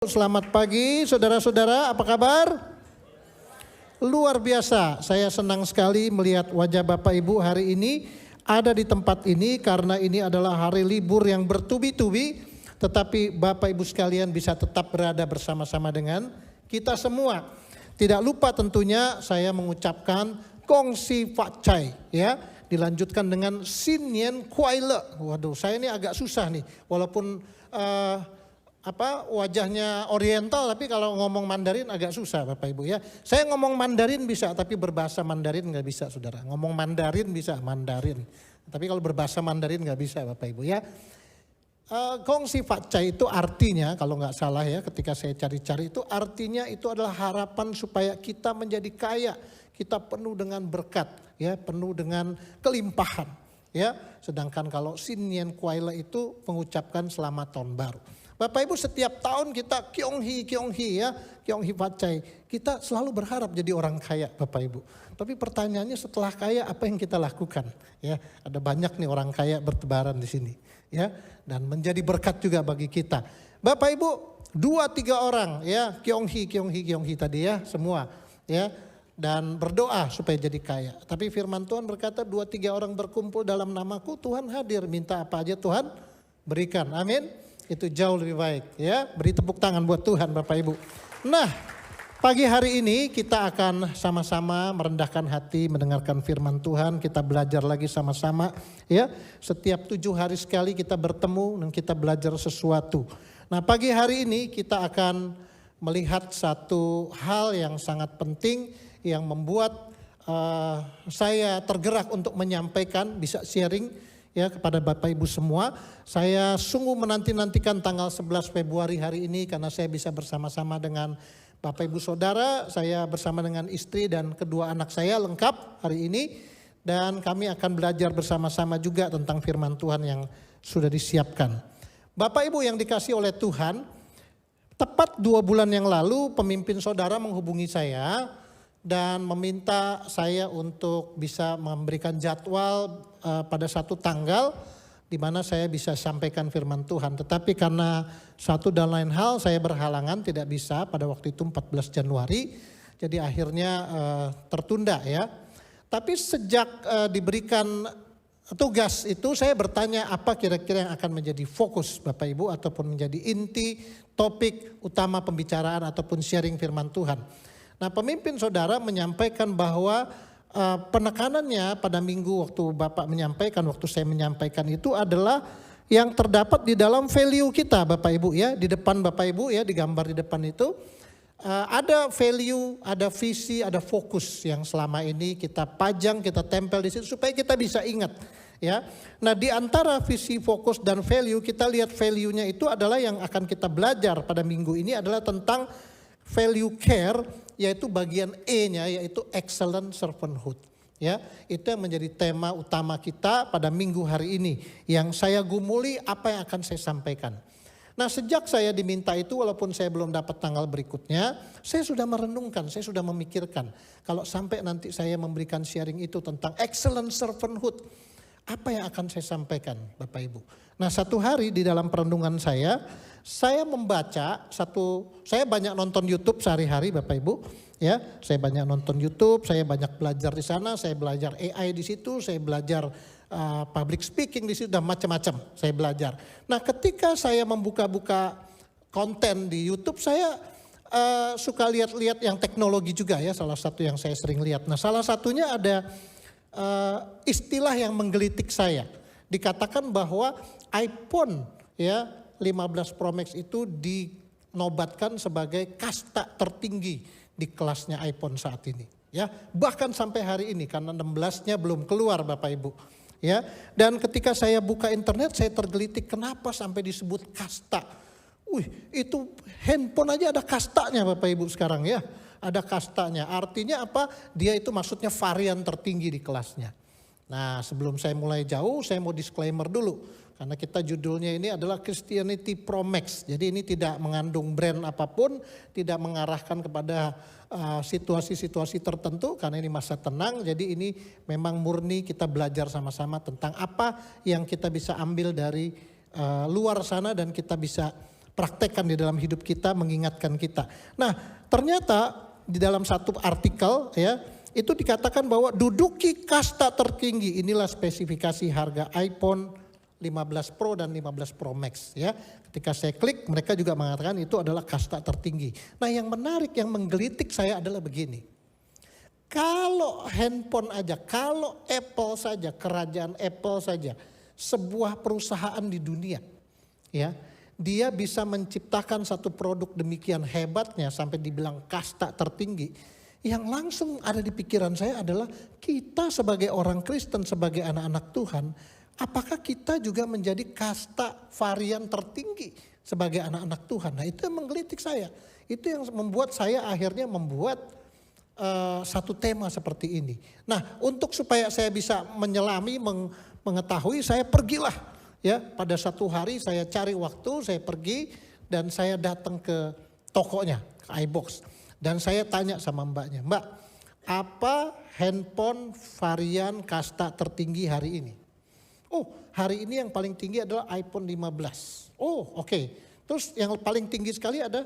Selamat pagi saudara-saudara, apa kabar? Luar biasa, saya senang sekali melihat wajah Bapak Ibu hari ini ada di tempat ini karena ini adalah hari libur yang bertubi-tubi. Tetapi Bapak Ibu sekalian bisa tetap berada bersama-sama dengan kita semua. Tidak lupa tentunya saya mengucapkan Kong Si Fat Chai ya. Dilanjutkan dengan Sin Yen Kuai Le. Waduh, saya ini agak susah nih walaupun wajahnya oriental, tapi kalau ngomong Mandarin agak susah Bapak Ibu ya. Saya ngomong Mandarin bisa, tapi berbahasa Mandarin nggak bisa saudara. Ngomong Mandarin bisa Mandarin, tapi kalau berbahasa Mandarin nggak bisa Bapak Ibu ya. Gong Si Fat Chai itu artinya kalau nggak salah ya, ketika saya cari-cari itu artinya itu adalah harapan supaya kita menjadi kaya, kita penuh dengan berkat ya, penuh dengan kelimpahan ya. Sedangkan kalau Sin Yen Kuai Le itu mengucapkan selamat tahun baru. Bapak Ibu, setiap tahun kita Kyong Hee ya, Kyong Hee Fat Chai. Kita selalu berharap jadi orang kaya Bapak Ibu. Tapi pertanyaannya setelah kaya apa yang kita lakukan? Ya, ada banyak nih orang kaya bertebaran di sini ya, dan menjadi berkat juga bagi kita. Bapak Ibu, 2-3 orang ya, Kyong Hee tadi ya, semua ya, dan berdoa supaya jadi kaya. Tapi firman Tuhan berkata 2-3 orang berkumpul dalam namaku, Tuhan hadir, minta apa aja Tuhan berikan. Amin. Itu jauh lebih baik ya. Beri tepuk tangan buat Tuhan Bapak Ibu. Nah, pagi hari ini kita akan sama-sama merendahkan hati mendengarkan firman Tuhan. Kita belajar lagi sama-sama ya. Setiap 7 hari sekali kita bertemu dan kita belajar sesuatu. Nah, pagi hari ini kita akan melihat satu hal yang sangat penting yang membuat saya tergerak untuk menyampaikan, bisa sharing ya kepada Bapak Ibu semua. Saya sungguh menanti-nantikan tanggal 11 Februari hari ini karena saya bisa bersama-sama dengan Bapak Ibu Saudara. Saya bersama dengan istri dan kedua anak saya lengkap hari ini. Dan kami akan belajar bersama-sama juga tentang firman Tuhan yang sudah disiapkan. Bapak Ibu yang dikasihi oleh Tuhan, tepat 2 bulan yang lalu pemimpin saudara menghubungi saya dan meminta saya untuk bisa memberikan jadwal pada satu tanggal di mana saya bisa sampaikan firman Tuhan. Tetapi karena satu dan lain hal saya berhalangan tidak bisa pada waktu itu 14 Januari. Jadi akhirnya tertunda ya. Tapi sejak diberikan tugas itu saya bertanya apa kira-kira yang akan menjadi fokus Bapak Ibu ataupun menjadi inti topik utama pembicaraan ataupun sharing firman Tuhan. Nah, pemimpin saudara menyampaikan bahwa penekanannya pada minggu waktu Bapak menyampaikan, waktu saya menyampaikan itu adalah yang terdapat di dalam value kita Bapak Ibu ya. Di depan Bapak Ibu ya, digambar di depan itu ada value, ada visi, ada fokus yang selama ini kita pajang, kita tempel di situ supaya kita bisa ingat ya. Nah, di antara visi, fokus dan value, kita lihat value-nya itu adalah yang akan kita belajar pada minggu ini adalah tentang value care, yaitu bagian E-nya yaitu excellent servanthood. Ya, itu yang menjadi tema utama kita pada minggu hari ini yang saya gumuli apa yang akan saya sampaikan. Nah, sejak saya diminta itu walaupun saya belum dapat tanggal berikutnya, saya sudah merenungkan, saya sudah memikirkan kalau sampai nanti saya memberikan sharing itu tentang excellent servanthood, apa yang akan saya sampaikan Bapak Ibu. Nah, satu hari di dalam perenungan saya membaca saya banyak nonton YouTube sehari-hari Bapak Ibu ya. Saya banyak nonton YouTube, saya banyak belajar di sana, saya belajar AI di situ, saya belajar public speaking di situ dan macam-macam saya belajar. Nah, ketika saya membuka-buka konten di YouTube saya suka lihat-lihat yang teknologi juga ya, salah satu yang saya sering lihat. Nah, salah satunya ada istilah yang menggelitik saya. Dikatakan bahwa iPhone ya 15 Pro Max itu dinobatkan sebagai kasta tertinggi di kelasnya iPhone saat ini ya. Bahkan sampai hari ini karena 16-nya belum keluar Bapak Ibu ya. Dan ketika saya buka internet saya tergelitik kenapa sampai disebut kasta. Itu handphone aja ada kastanya Bapak Ibu sekarang ya. Ada kastanya. Artinya apa? Dia itu maksudnya varian tertinggi di kelasnya. Nah, sebelum saya mulai jauh saya mau disclaimer dulu. Karena kita judulnya ini adalah Christianity Pro Max. Jadi ini tidak mengandung brand apapun, tidak mengarahkan kepada situasi-situasi tertentu karena ini masa tenang. Jadi ini memang murni kita belajar sama-sama tentang apa yang kita bisa ambil dari luar sana dan kita bisa praktekkan di dalam hidup kita, mengingatkan kita. Nah, ternyata di dalam satu artikel ya, itu dikatakan bahwa duduki kasta tertinggi. Inilah spesifikasi harga iPhone 15 Pro dan 15 Pro Max ya. Ketika saya klik, mereka juga mengatakan itu adalah kasta tertinggi. Nah, yang menarik, yang menggelitik saya adalah begini. Kalau handphone aja, kalau Apple saja, kerajaan Apple saja, sebuah perusahaan di dunia ya, dia bisa menciptakan satu produk demikian hebatnya sampai dibilang kasta tertinggi. Yang langsung ada di pikiran saya adalah kita sebagai orang Kristen, sebagai anak-anak Tuhan, apakah kita juga menjadi kasta varian tertinggi sebagai anak-anak Tuhan? Nah, itu yang menggelitik saya. Itu yang membuat saya akhirnya membuat satu tema seperti ini. Nah, untuk supaya saya bisa menyelami, mengetahui, saya pergilah ya, pada satu hari saya cari waktu, saya pergi dan saya datang ke tokonya, ke iBox. Dan saya tanya sama mbaknya, Mbak, apa handphone varian kasta tertinggi hari ini? Oh, hari ini yang paling tinggi adalah iPhone 15. Oh, oke. Terus yang paling tinggi sekali ada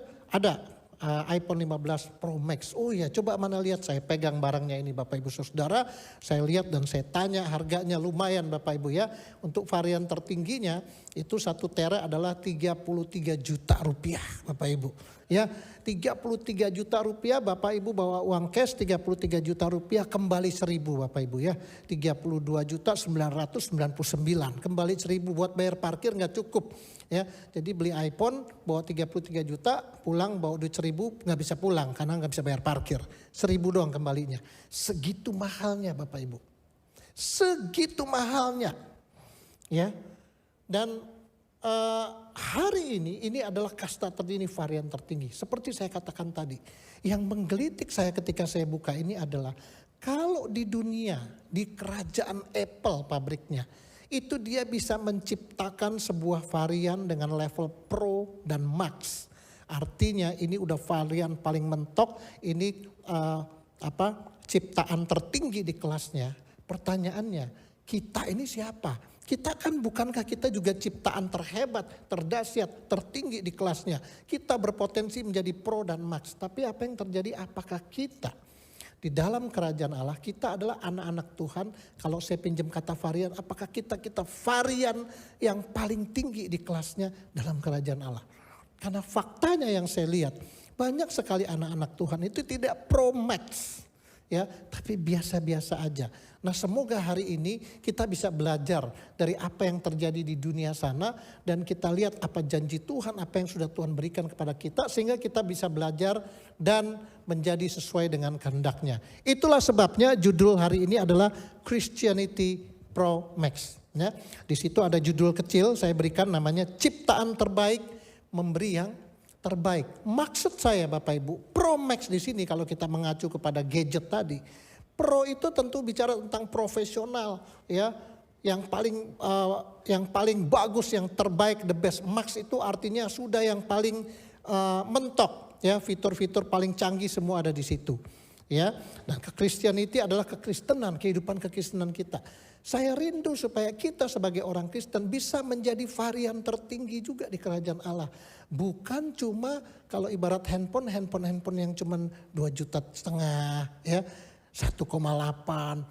iPhone 15 Pro Max. Oh ya, coba mana lihat, saya pegang barangnya ini Bapak Ibu Saudara. Saya lihat dan saya tanya, harganya lumayan Bapak Ibu ya. Untuk varian tertingginya itu 1 tera adalah 33 juta rupiah Bapak Ibu. Ya, 33 juta rupiah Bapak Ibu bawa uang cash 33 juta rupiah kembali 1.000 Bapak Ibu ya. 32 juta 999 kembali 1.000 buat bayar parkir nggak cukup. Ya, jadi beli iPhone bawa 33 juta, pulang bawa duit 1.000 nggak bisa pulang karena nggak bisa bayar parkir. 1.000 doang kembalinya. Segitu mahalnya Bapak Ibu. Segitu mahalnya. Ya. Dan hari ini adalah kasta tertinggi, varian tertinggi. Seperti saya katakan tadi, yang menggelitik saya ketika saya buka ini adalah kalau di dunia, di kerajaan Apple pabriknya, itu dia bisa menciptakan sebuah varian dengan level Pro dan Max. Artinya ini udah varian paling mentok, ini ciptaan tertinggi di kelasnya. Pertanyaannya, kita ini siapa? Kita kan bukankah kita juga ciptaan terhebat, terdahsyat, tertinggi di kelasnya. Kita berpotensi menjadi Pro dan Max. Tapi apa yang terjadi? Apakah kita di dalam kerajaan Allah, kita adalah anak-anak Tuhan. Kalau saya pinjam kata varian, apakah kita varian yang paling tinggi di kelasnya dalam kerajaan Allah? Karena faktanya yang saya lihat, banyak sekali anak-anak Tuhan itu tidak Pro Max. Ya, tapi biasa-biasa aja. Nah, semoga hari ini kita bisa belajar dari apa yang terjadi di dunia sana dan kita lihat apa janji Tuhan, apa yang sudah Tuhan berikan kepada kita sehingga kita bisa belajar dan menjadi sesuai dengan kehendaknya. Itulah sebabnya judul hari ini adalah Christianity Pro Max. Ya, di situ ada judul kecil saya berikan namanya Ciptaan Terbaik Memberi yang Terbaik. Maksud saya Bapak Ibu, Pro Max di sini kalau kita mengacu kepada gadget tadi, Pro itu tentu bicara tentang profesional ya, yang paling bagus, yang terbaik, the best. Max itu artinya sudah yang paling mentok ya, fitur-fitur paling canggih semua ada di situ. Ya, dan Christianity adalah kekristenan, kehidupan kekristenan kita. Saya rindu supaya kita sebagai orang Kristen bisa menjadi varian tertinggi juga di kerajaan Allah. Bukan cuma kalau ibarat handphone yang cuma 2,5 juta ya, 1,8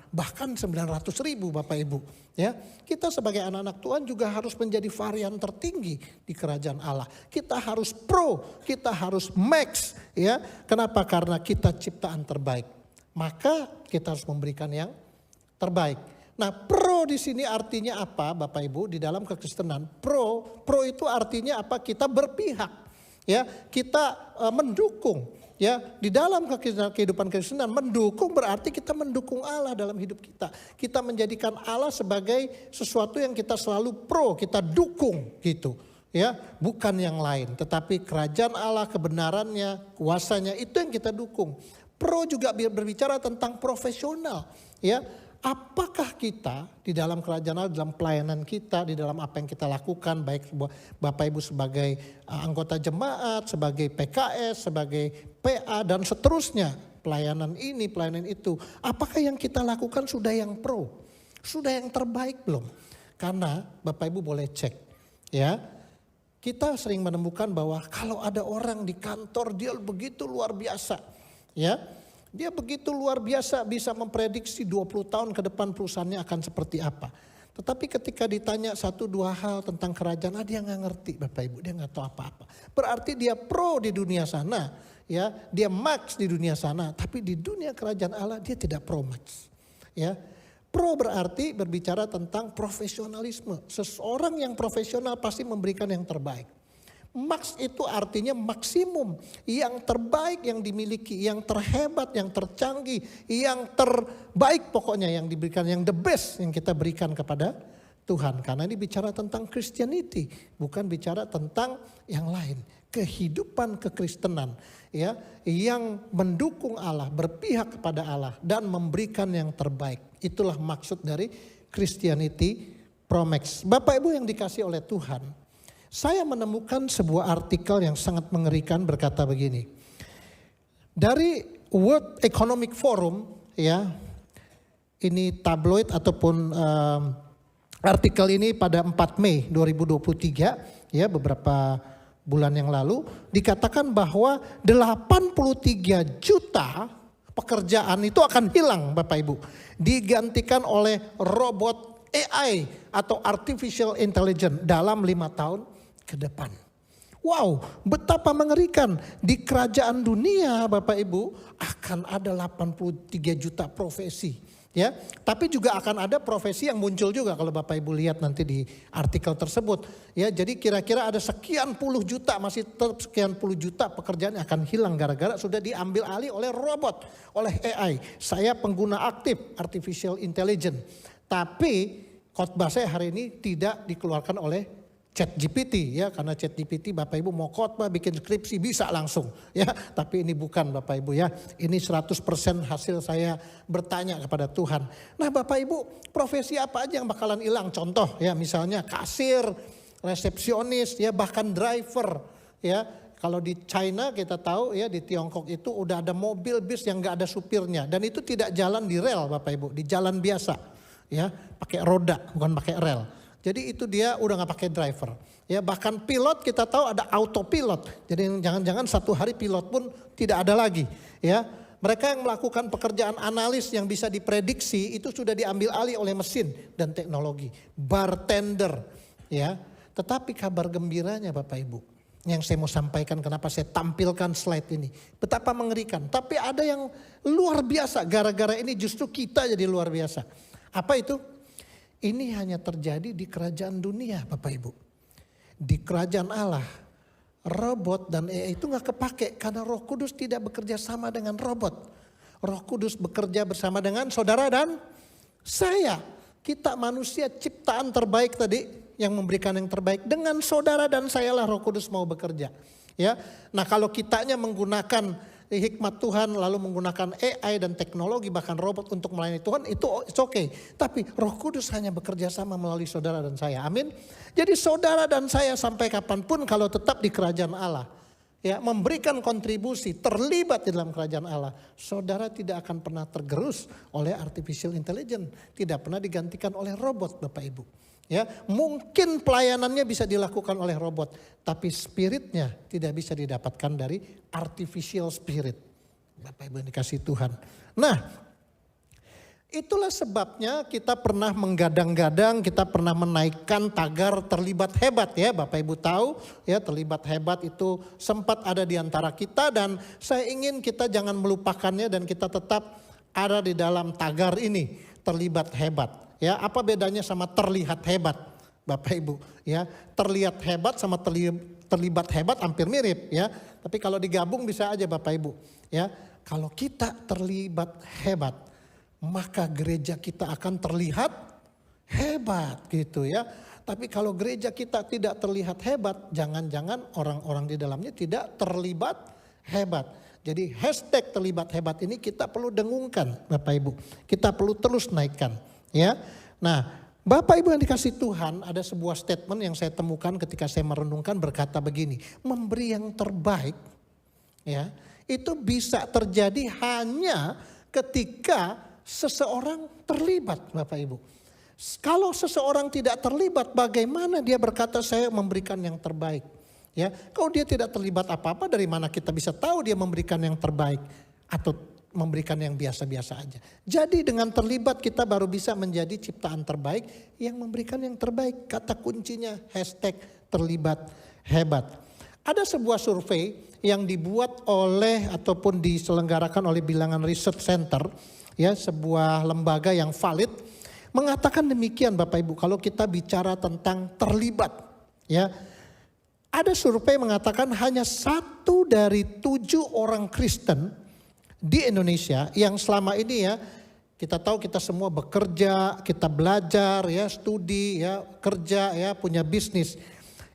bahkan 900.000 Bapak Ibu. Ya, kita sebagai anak-anak Tuhan juga harus menjadi varian tertinggi di kerajaan Allah. Kita harus Pro, kita harus Max ya. Kenapa? Karena kita ciptaan terbaik. Maka kita harus memberikan yang terbaik. Nah, pro di sini artinya apa Bapak Ibu di dalam kekristenan? Pro itu artinya apa? Kita berpihak. Ya, kita mendukung. Ya, di dalam kehidupan kekristenan mendukung berarti kita mendukung Allah dalam hidup kita. Kita menjadikan Allah sebagai sesuatu yang kita selalu pro, kita dukung gitu. Ya, bukan yang lain, tetapi kerajaan Allah, kebenarannya, kuasanya itu yang kita dukung. Pro juga berbicara tentang profesional, ya. Apakah kita di dalam kerajaan Allah, dalam pelayanan kita, di dalam apa yang kita lakukan, baik Bapak Ibu sebagai anggota jemaat, sebagai PKS, sebagai PA dan seterusnya, pelayanan ini, pelayanan itu, apakah yang kita lakukan sudah yang pro, sudah yang terbaik belum? Karena Bapak Ibu boleh cek, ya, kita sering menemukan bahwa kalau ada orang di kantor dia begitu luar biasa, ya. Dia begitu luar biasa bisa memprediksi 20 tahun ke depan perusahaannya akan seperti apa. Tetapi ketika ditanya 1-2 hal tentang kerajaan, dia nggak ngerti Bapak Ibu, dia nggak tahu apa-apa. Berarti dia pro di dunia sana, ya, dia max di dunia sana, tapi di dunia kerajaan Allah dia tidak pro max, ya. Pro berarti berbicara tentang profesionalisme. Seseorang yang profesional pasti memberikan yang terbaik. Max itu artinya maksimum, yang terbaik yang dimiliki, yang terhebat, yang tercanggih, yang terbaik pokoknya yang diberikan, yang the best yang kita berikan kepada Tuhan. Karena ini bicara tentang Christianity, bukan bicara tentang yang lain. Kehidupan kekristenan, ya, yang mendukung Allah, berpihak kepada Allah dan memberikan yang terbaik. Itulah maksud dari Christianity Pro Max. Bapak Ibu yang dikasih oleh Tuhan, saya menemukan sebuah artikel yang sangat mengerikan berkata begini. Dari World Economic Forum, ya, ini tabloid ataupun artikel ini pada 4 Mei 2023, ya, beberapa bulan yang lalu, dikatakan bahwa 83 juta pekerjaan itu akan hilang Bapak Ibu. Digantikan oleh robot AI atau Artificial Intelligence dalam 5 tahun ke depan. Wow, betapa mengerikan. Di kerajaan dunia Bapak Ibu akan ada 83 juta profesi, ya. Tapi juga akan ada profesi yang muncul juga kalau Bapak Ibu lihat nanti di artikel tersebut, ya. Jadi kira-kira ada sekian puluh juta, masih tetap sekian puluh juta pekerjaan yang akan hilang gara-gara sudah diambil alih oleh robot, oleh AI. Saya pengguna aktif Artificial Intelligence. Tapi khotbah saya hari ini tidak dikeluarkan oleh ChatGPT, ya, karena ChatGPT Bapak Ibu mau khotbah bikin skripsi bisa langsung, ya, tapi ini bukan Bapak Ibu, ya, ini 100% hasil saya bertanya kepada Tuhan. Nah Bapak Ibu, profesi apa aja yang bakalan hilang? Contoh, ya, misalnya kasir, resepsionis, ya, bahkan driver, ya. Kalau di China kita tahu, ya, di Tiongkok itu udah ada mobil bis yang nggak ada supirnya dan itu tidak jalan di rel Bapak Ibu, di jalan biasa, ya, pakai roda bukan pakai rel. Jadi itu dia udah gak pakai driver. Ya, bahkan pilot kita tahu ada autopilot. Jadi jangan-jangan satu hari pilot pun tidak ada lagi. Ya, mereka yang melakukan pekerjaan analis yang bisa diprediksi itu sudah diambil alih oleh mesin dan teknologi. Bartender, ya. Tetapi kabar gembiranya Bapak Ibu, yang saya mau sampaikan, kenapa saya tampilkan slide ini, betapa mengerikan. Tapi ada yang luar biasa, gara-gara ini justru kita jadi luar biasa. Apa itu? Ini hanya terjadi di kerajaan dunia Bapak Ibu. Di kerajaan Allah, robot dan AI itu gak kepake karena Roh Kudus tidak bekerja sama dengan robot. Roh Kudus bekerja bersama dengan saudara dan saya. Kita manusia ciptaan terbaik tadi yang memberikan yang terbaik. Dengan saudara dan saya lah Roh Kudus mau bekerja. Ya, nah kalau kitanya menggunakan hikmat Tuhan lalu menggunakan AI dan teknologi bahkan robot untuk melayani Tuhan itu it's okay. Tapi Roh Kudus hanya bekerja sama melalui saudara dan saya. Amin. Jadi saudara dan saya sampai kapanpun kalau tetap di kerajaan Allah, ya, memberikan kontribusi, terlibat di dalam kerajaan Allah, saudara tidak akan pernah tergerus oleh artificial intelligence, tidak pernah digantikan oleh robot Bapak Ibu. Ya, mungkin pelayanannya bisa dilakukan oleh robot, tapi spiritnya tidak bisa didapatkan dari artificial spirit. Bapak Ibu yang dikasih Tuhan. Nah, itulah sebabnya kita pernah menggadang-gadang, kita pernah menaikkan tagar terlibat hebat, ya. Bapak Ibu tahu, ya, terlibat hebat itu sempat ada di antara kita dan saya ingin kita jangan melupakannya dan kita tetap ada di dalam tagar ini, terlibat hebat. Ya, apa bedanya sama terlihat hebat, Bapak Ibu? Ya, terlihat hebat sama terlibat hebat hampir mirip, ya. Tapi kalau digabung bisa aja Bapak Ibu. Ya, kalau kita terlibat hebat, maka gereja kita akan terlihat hebat, gitu ya. Tapi kalau gereja kita tidak terlihat hebat, jangan-jangan orang-orang di dalamnya tidak terlibat hebat. Jadi hashtag terlibat hebat ini kita perlu dengungkan Bapak Ibu. Kita perlu terus naikkan. Ya, nah Bapak Ibu yang dikasih Tuhan, ada sebuah statement yang saya temukan ketika saya merenungkan berkata begini, memberi yang terbaik, ya, itu bisa terjadi hanya ketika seseorang terlibat Bapak Ibu. Kalau seseorang tidak terlibat, bagaimana dia berkata saya memberikan yang terbaik? Ya, kalau dia tidak terlibat apa-apa, dari mana kita bisa tahu dia memberikan yang terbaik atau memberikan yang biasa-biasa aja? Jadi dengan terlibat kita baru bisa menjadi ciptaan terbaik yang memberikan yang terbaik. Kata kuncinya #terlibat hebat. Ada sebuah survei yang dibuat oleh ataupun diselenggarakan oleh Bilangan Research Center, ya, sebuah lembaga yang valid, mengatakan demikian Bapak Ibu, kalau kita bicara tentang terlibat, ya. Ada survei mengatakan hanya 1 dari 7 orang Kristen di Indonesia yang selama ini, ya, kita tahu kita semua bekerja, kita belajar, ya, studi, ya, kerja, ya, punya bisnis.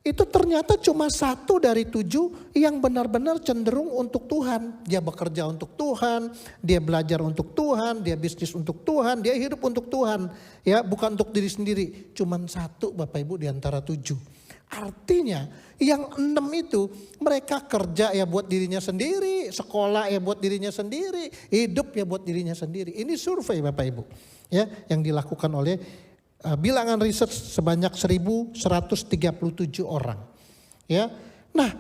Itu ternyata cuma 1 dari 7 yang benar-benar cenderung untuk Tuhan. Dia bekerja untuk Tuhan, dia belajar untuk Tuhan, dia bisnis untuk Tuhan, dia hidup untuk Tuhan. Ya, bukan untuk diri sendiri. Cuma 1 Bapak Ibu di antara 7. Artinya yang 6 itu mereka kerja ya buat dirinya sendiri, sekolah ya buat dirinya sendiri, hidup ya buat dirinya sendiri. Ini survei Bapak Ibu, ya, yang dilakukan oleh Bilangan Research sebanyak 1.137 orang. Ya, nah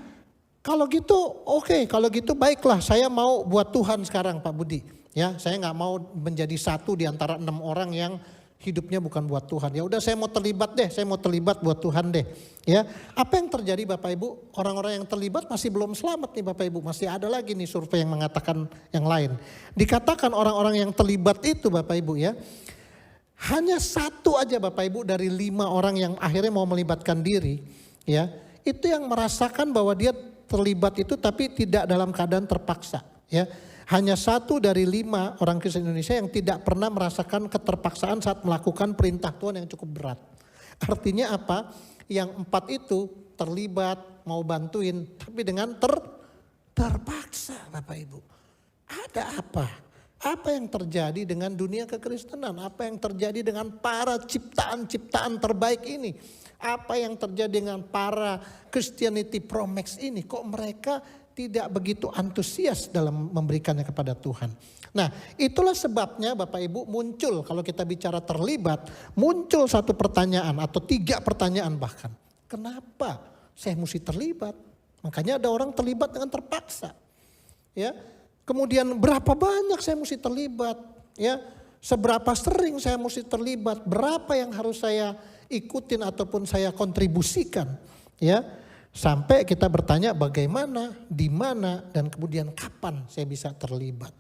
kalau gitu oke, kalau gitu baiklah saya mau buat Tuhan sekarang Pak Budi. Ya, saya nggak mau menjadi 1 di antara 6 orang yang hidupnya bukan buat Tuhan. Ya udah saya mau terlibat deh, saya mau terlibat buat Tuhan deh. Ya, apa yang terjadi Bapak Ibu? Orang-orang yang terlibat masih belum selamat nih Bapak Ibu. Masih ada lagi nih survei yang mengatakan yang lain. Dikatakan orang-orang yang terlibat itu Bapak Ibu, ya, hanya 1 aja Bapak Ibu dari 5 orang yang akhirnya mau melibatkan diri, ya, itu yang merasakan bahwa dia terlibat itu tapi tidak dalam keadaan terpaksa, ya. Hanya 1 dari 5 orang Kristen Indonesia yang tidak pernah merasakan keterpaksaan saat melakukan perintah Tuhan yang cukup berat. Artinya apa? Yang 4 itu terlibat, mau bantuin, tapi dengan terpaksa Bapak Ibu. Ada apa? Apa yang terjadi dengan dunia kekristenan? Apa yang terjadi dengan para ciptaan-ciptaan terbaik ini? Apa yang terjadi dengan para Christianity Pro Max ini? Kok mereka tidak begitu antusias dalam memberikannya kepada Tuhan? Nah, itulah sebabnya Bapak Ibu muncul, kalau kita bicara terlibat, muncul satu pertanyaan atau 3 pertanyaan bahkan. Kenapa saya mesti terlibat? Makanya ada orang terlibat dengan terpaksa. Ya. Kemudian berapa banyak saya mesti terlibat, ya? Seberapa sering saya mesti terlibat? Berapa yang harus saya ikutin ataupun saya kontribusikan, ya? Sampai kita bertanya bagaimana, di mana, dan kemudian kapan saya bisa terlibat.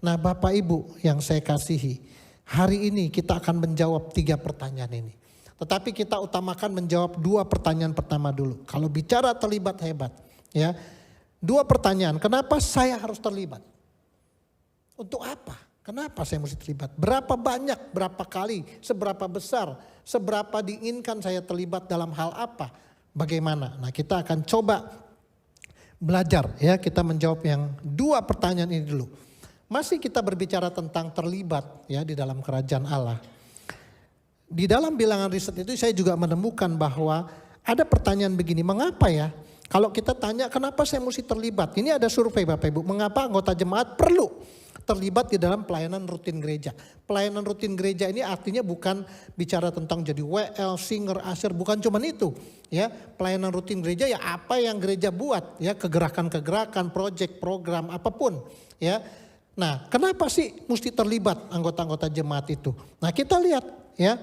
Nah Bapak Ibu yang saya kasihi, hari ini kita akan menjawab 3 pertanyaan ini. Tetapi kita utamakan menjawab 2 pertanyaan pertama dulu. Kalau bicara terlibat hebat, ya, 2 pertanyaan, kenapa saya harus terlibat? Untuk apa? Kenapa saya mesti terlibat? Berapa banyak, berapa kali, seberapa besar, seberapa diinginkan saya terlibat dalam hal apa? Bagaimana? Nah kita akan coba belajar, ya, kita menjawab yang 2 pertanyaan ini dulu. Masih kita berbicara tentang terlibat, ya, di dalam kerajaan Allah. Di dalam Bilangan riset itu saya juga menemukan bahwa ada pertanyaan begini, mengapa ya? Kalau kita tanya kenapa saya mesti terlibat? Ini ada survei Bapak Ibu, mengapa anggota jemaat perlu terlibat di dalam pelayanan rutin gereja. Pelayanan rutin gereja ini artinya bukan bicara tentang jadi WL, singer, usher, bukan cuma itu. Ya, pelayanan rutin gereja ya apa yang gereja buat, ya, kegerakan-kegerakan, proyek, program, apapun, ya. Nah, kenapa sih mesti terlibat anggota-anggota jemaat itu? Nah, kita lihat, ya.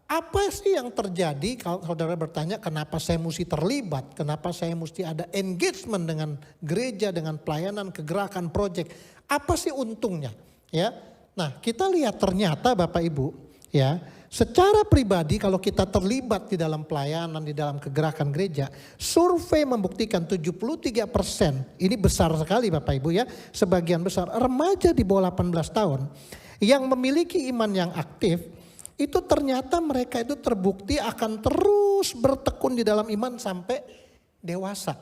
Apa sih yang terjadi kalau saudara bertanya kenapa saya mesti terlibat, kenapa saya mesti ada engagement dengan gereja, dengan pelayanan, kegerakan, proyek. Apa sih untungnya? Ya, nah kita lihat ternyata Bapak Ibu, ya, secara pribadi kalau kita terlibat di dalam pelayanan, di dalam kegerakan gereja, survei membuktikan 73%, ini besar sekali Bapak Ibu, ya, sebagian besar remaja di bawah 18 tahun yang memiliki iman yang aktif, itu ternyata mereka itu terbukti akan terus bertekun di dalam iman sampai dewasa.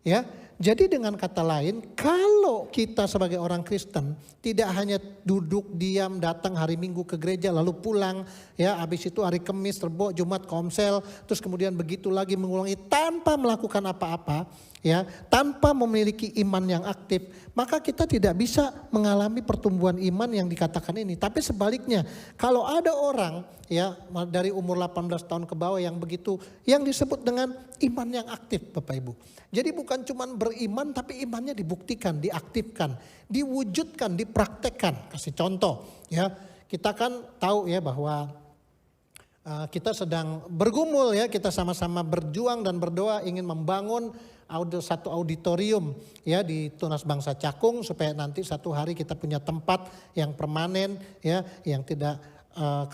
Ya, jadi dengan kata lain, kalau kita sebagai orang Kristen tidak hanya duduk diam datang hari Minggu ke gereja lalu pulang, ya, habis itu hari Kamis, Rebo, Jumat komsel, terus kemudian begitu lagi mengulangi tanpa melakukan apa-apa, ya, tanpa memiliki iman yang aktif, maka kita tidak bisa mengalami pertumbuhan iman yang dikatakan ini. Tapi sebaliknya, kalau ada orang ya dari umur 18 tahun ke bawah yang begitu, yang disebut dengan iman yang aktif, Bapak Ibu. Jadi bukan cuma beriman, tapi imannya dibuktikan, diaktifkan, diwujudkan, dipraktekkan. Kasih contoh ya, kita kan tahu ya bahwa kita sedang bergumul ya, kita sama-sama berjuang dan berdoa ingin membangun satu auditorium ya di Tunas Bangsa Cakung, supaya nanti satu hari kita punya tempat yang permanen ya, yang tidak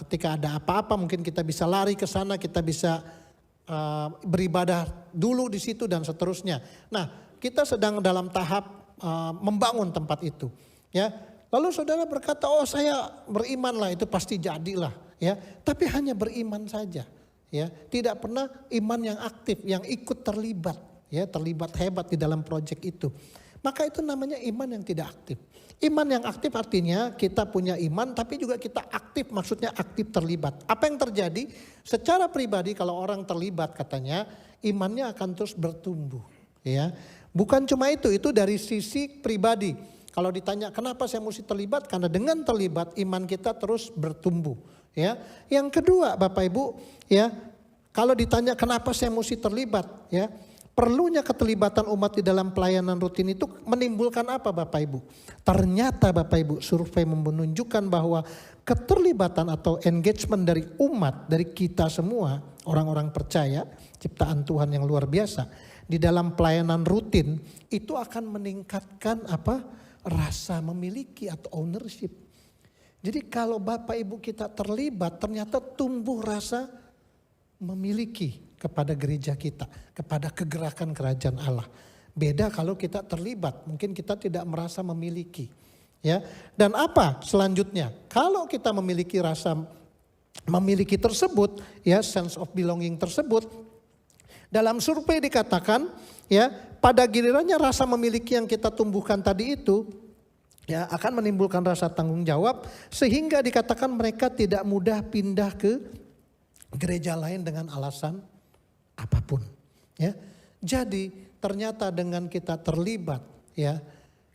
ketika ada apa-apa mungkin kita bisa lari ke sana, kita bisa beribadah dulu di situ dan seterusnya. Nah, kita sedang dalam tahap membangun tempat itu ya. Lalu saudara berkata, oh saya beriman lah, itu pasti jadilah ya. Tapi hanya beriman saja ya, tidak pernah iman yang aktif, yang ikut terlibat ya, terlibat hebat di dalam proyek itu. Maka itu namanya iman yang tidak aktif. Iman yang aktif artinya kita punya iman tapi juga kita aktif, maksudnya aktif terlibat. Apa yang terjadi? Secara pribadi kalau orang terlibat katanya imannya akan terus bertumbuh ya. Bukan cuma itu dari sisi pribadi. Kalau ditanya kenapa saya mesti terlibat? Karena dengan terlibat iman kita terus bertumbuh ya. Yang kedua Bapak Ibu ya, kalau ditanya kenapa saya mesti terlibat ya, perlunya keterlibatan umat di dalam pelayanan rutin itu menimbulkan apa Bapak Ibu? Ternyata Bapak Ibu, survei menunjukkan bahwa keterlibatan atau engagement dari umat, dari kita semua, orang-orang percaya, ciptaan Tuhan yang luar biasa, di dalam pelayanan rutin itu akan meningkatkan apa? Rasa memiliki atau ownership. Jadi kalau Bapak Ibu kita terlibat, ternyata tumbuh rasa memiliki kepada gereja kita, kepada kegerakan kerajaan Allah. Beda kalau kita terlibat, mungkin kita tidak merasa memiliki. Ya. Dan apa selanjutnya? Kalau kita memiliki rasa memiliki tersebut, ya, sense of belonging tersebut, dalam survei dikatakan ya, pada gilirannya rasa memiliki yang kita tumbuhkan tadi itu ya akan menimbulkan rasa tanggung jawab, sehingga dikatakan mereka tidak mudah pindah ke gereja lain dengan alasan apapun ya. Jadi ternyata dengan kita terlibat ya,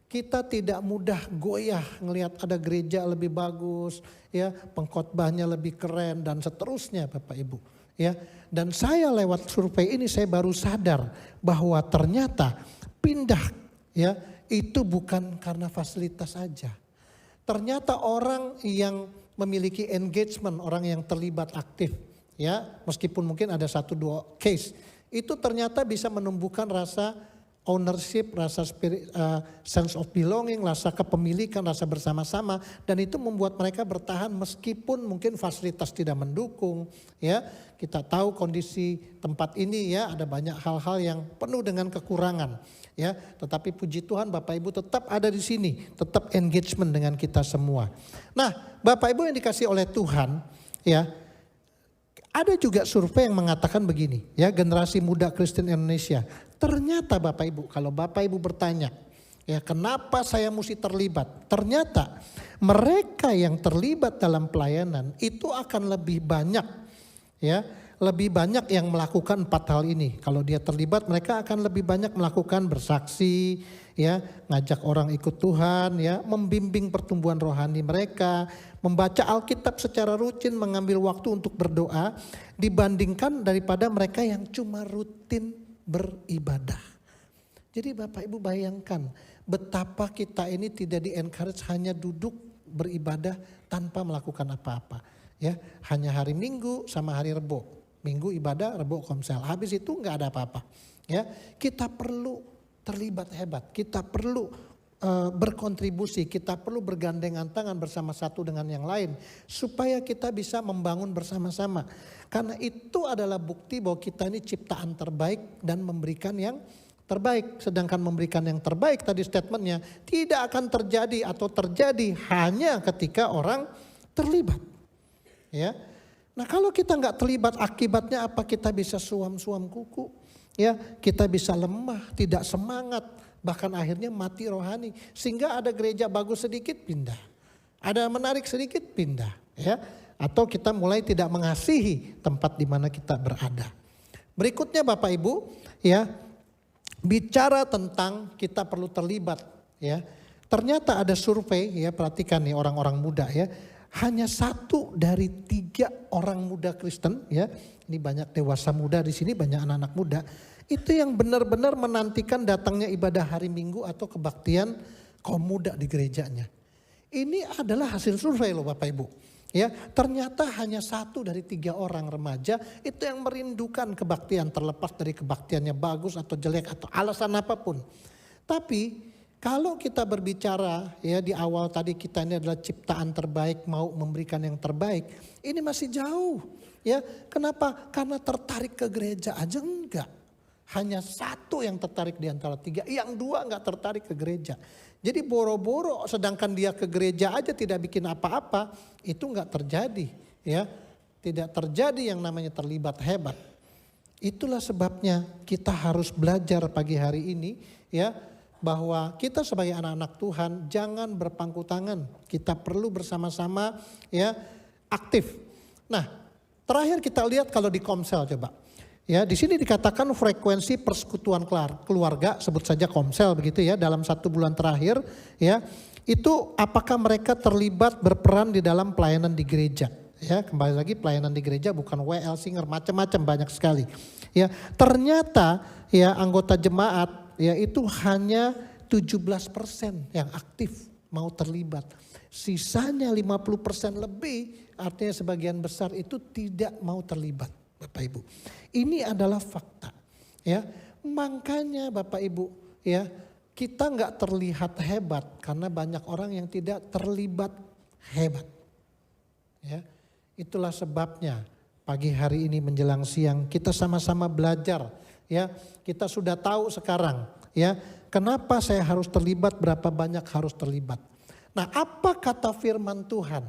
kita tidak mudah goyah ngelihat ada gereja lebih bagus ya, pengkhotbahnya lebih keren dan seterusnya Bapak Ibu ya. Dan saya lewat survei ini saya baru sadar bahwa ternyata pindah ya itu bukan karena fasilitas saja. Ternyata orang yang memiliki engagement, orang yang terlibat aktif ya, meskipun mungkin ada 1-2 case, itu ternyata bisa menumbuhkan rasa ownership, rasa sense of belonging, rasa kepemilikan, rasa bersama-sama, dan itu membuat mereka bertahan meskipun mungkin fasilitas tidak mendukung ya. Kita tahu kondisi tempat ini ya, ada banyak hal-hal yang penuh dengan kekurangan ya, tetapi puji Tuhan Bapak Ibu tetap ada di sini, tetap engagement dengan kita semua. Nah, Bapak Ibu yang dikasih oleh Tuhan ya, ada juga survei yang mengatakan begini ya, generasi muda Kristen Indonesia. Ternyata Bapak Ibu, kalau Bapak Ibu bertanya ya kenapa saya mesti terlibat? Ternyata mereka yang terlibat dalam pelayanan itu akan lebih banyak ya, lebih banyak yang melakukan 4 hal ini. Kalau dia terlibat mereka akan lebih banyak melakukan bersaksi ya, ngajak orang ikut Tuhan ya, membimbing pertumbuhan rohani mereka, membaca Alkitab secara rutin, mengambil waktu untuk berdoa, dibandingkan daripada mereka yang cuma rutin beribadah. Jadi Bapak Ibu bayangkan betapa kita ini tidak di-encourage hanya duduk beribadah tanpa melakukan apa-apa. Ya, hanya hari Minggu sama hari Rebo. Minggu ibadah, Rebo komsel. Habis itu nggak ada apa-apa. Ya, kita perlu terlibat hebat. Kita perlu berkontribusi, kita perlu bergandengan tangan bersama satu dengan yang lain supaya kita bisa membangun bersama-sama. Karena itu adalah bukti bahwa kita ini ciptaan terbaik dan memberikan yang terbaik. Sedangkan memberikan yang terbaik tadi statementnya tidak akan terjadi atau terjadi hanya ketika orang terlibat. Ya. Nah, kalau kita nggak terlibat, akibatnya apa? Kita bisa suam-suam kuku. Ya, kita bisa lemah, tidak semangat, bahkan akhirnya mati rohani. Sehingga ada gereja bagus sedikit pindah, ada menarik sedikit pindah, ya. Atau kita mulai tidak mengasihi tempat di mana kita berada. Berikutnya Bapak Ibu, ya, bicara tentang kita perlu terlibat ya. Ternyata ada survei ya, perhatikan nih orang-orang muda ya. Hanya 1 dari 3 orang muda Kristen ya. Ini banyak dewasa muda di sini, banyak anak-anak muda. Itu yang benar-benar menantikan datangnya ibadah hari Minggu atau kebaktian kaum muda di gerejanya. Ini adalah hasil survei loh Bapak Ibu. Ya, ternyata hanya 1 dari 3 orang remaja itu yang merindukan kebaktian, terlepas dari kebaktiannya bagus atau jelek atau alasan apapun. Tapi kalau kita berbicara ya di awal tadi kita ini adalah ciptaan terbaik, mau memberikan yang terbaik, ini masih jauh. Ya, kenapa? Karena tertarik ke gereja aja enggak. Hanya 1 yang tertarik di antara 3, yang 2 enggak tertarik ke gereja. Jadi boro-boro sedangkan dia ke gereja aja tidak bikin apa-apa, itu enggak terjadi. Ya, tidak terjadi yang namanya terlibat hebat. Itulah sebabnya kita harus belajar pagi hari ini ya, bahwa kita sebagai anak-anak Tuhan jangan berpangku tangan. Kita perlu bersama-sama ya aktif. Nah, terakhir kita lihat kalau di Komsel coba. Ya, di sini dikatakan frekuensi persekutuan keluarga, sebut saja Komsel begitu ya, dalam 1 bulan terakhir ya. Itu apakah mereka terlibat berperan di dalam pelayanan di gereja? Ya, kembali lagi pelayanan di gereja bukan WL Singer, macam-macam banyak sekali. Ya, ternyata ya anggota jemaat ya itu hanya 17% yang aktif mau terlibat. Sisanya 50% lebih, artinya sebagian besar itu tidak mau terlibat, Bapak Ibu. Ini adalah fakta. Ya, makanya Bapak Ibu ya, kita nggak terlihat hebat karena banyak orang yang tidak terlibat hebat. Ya, itulah sebabnya pagi hari ini menjelang siang kita sama-sama belajar. Ya, kita sudah tahu sekarang ya, kenapa saya harus terlibat, berapa banyak harus terlibat. Nah, apa kata firman Tuhan?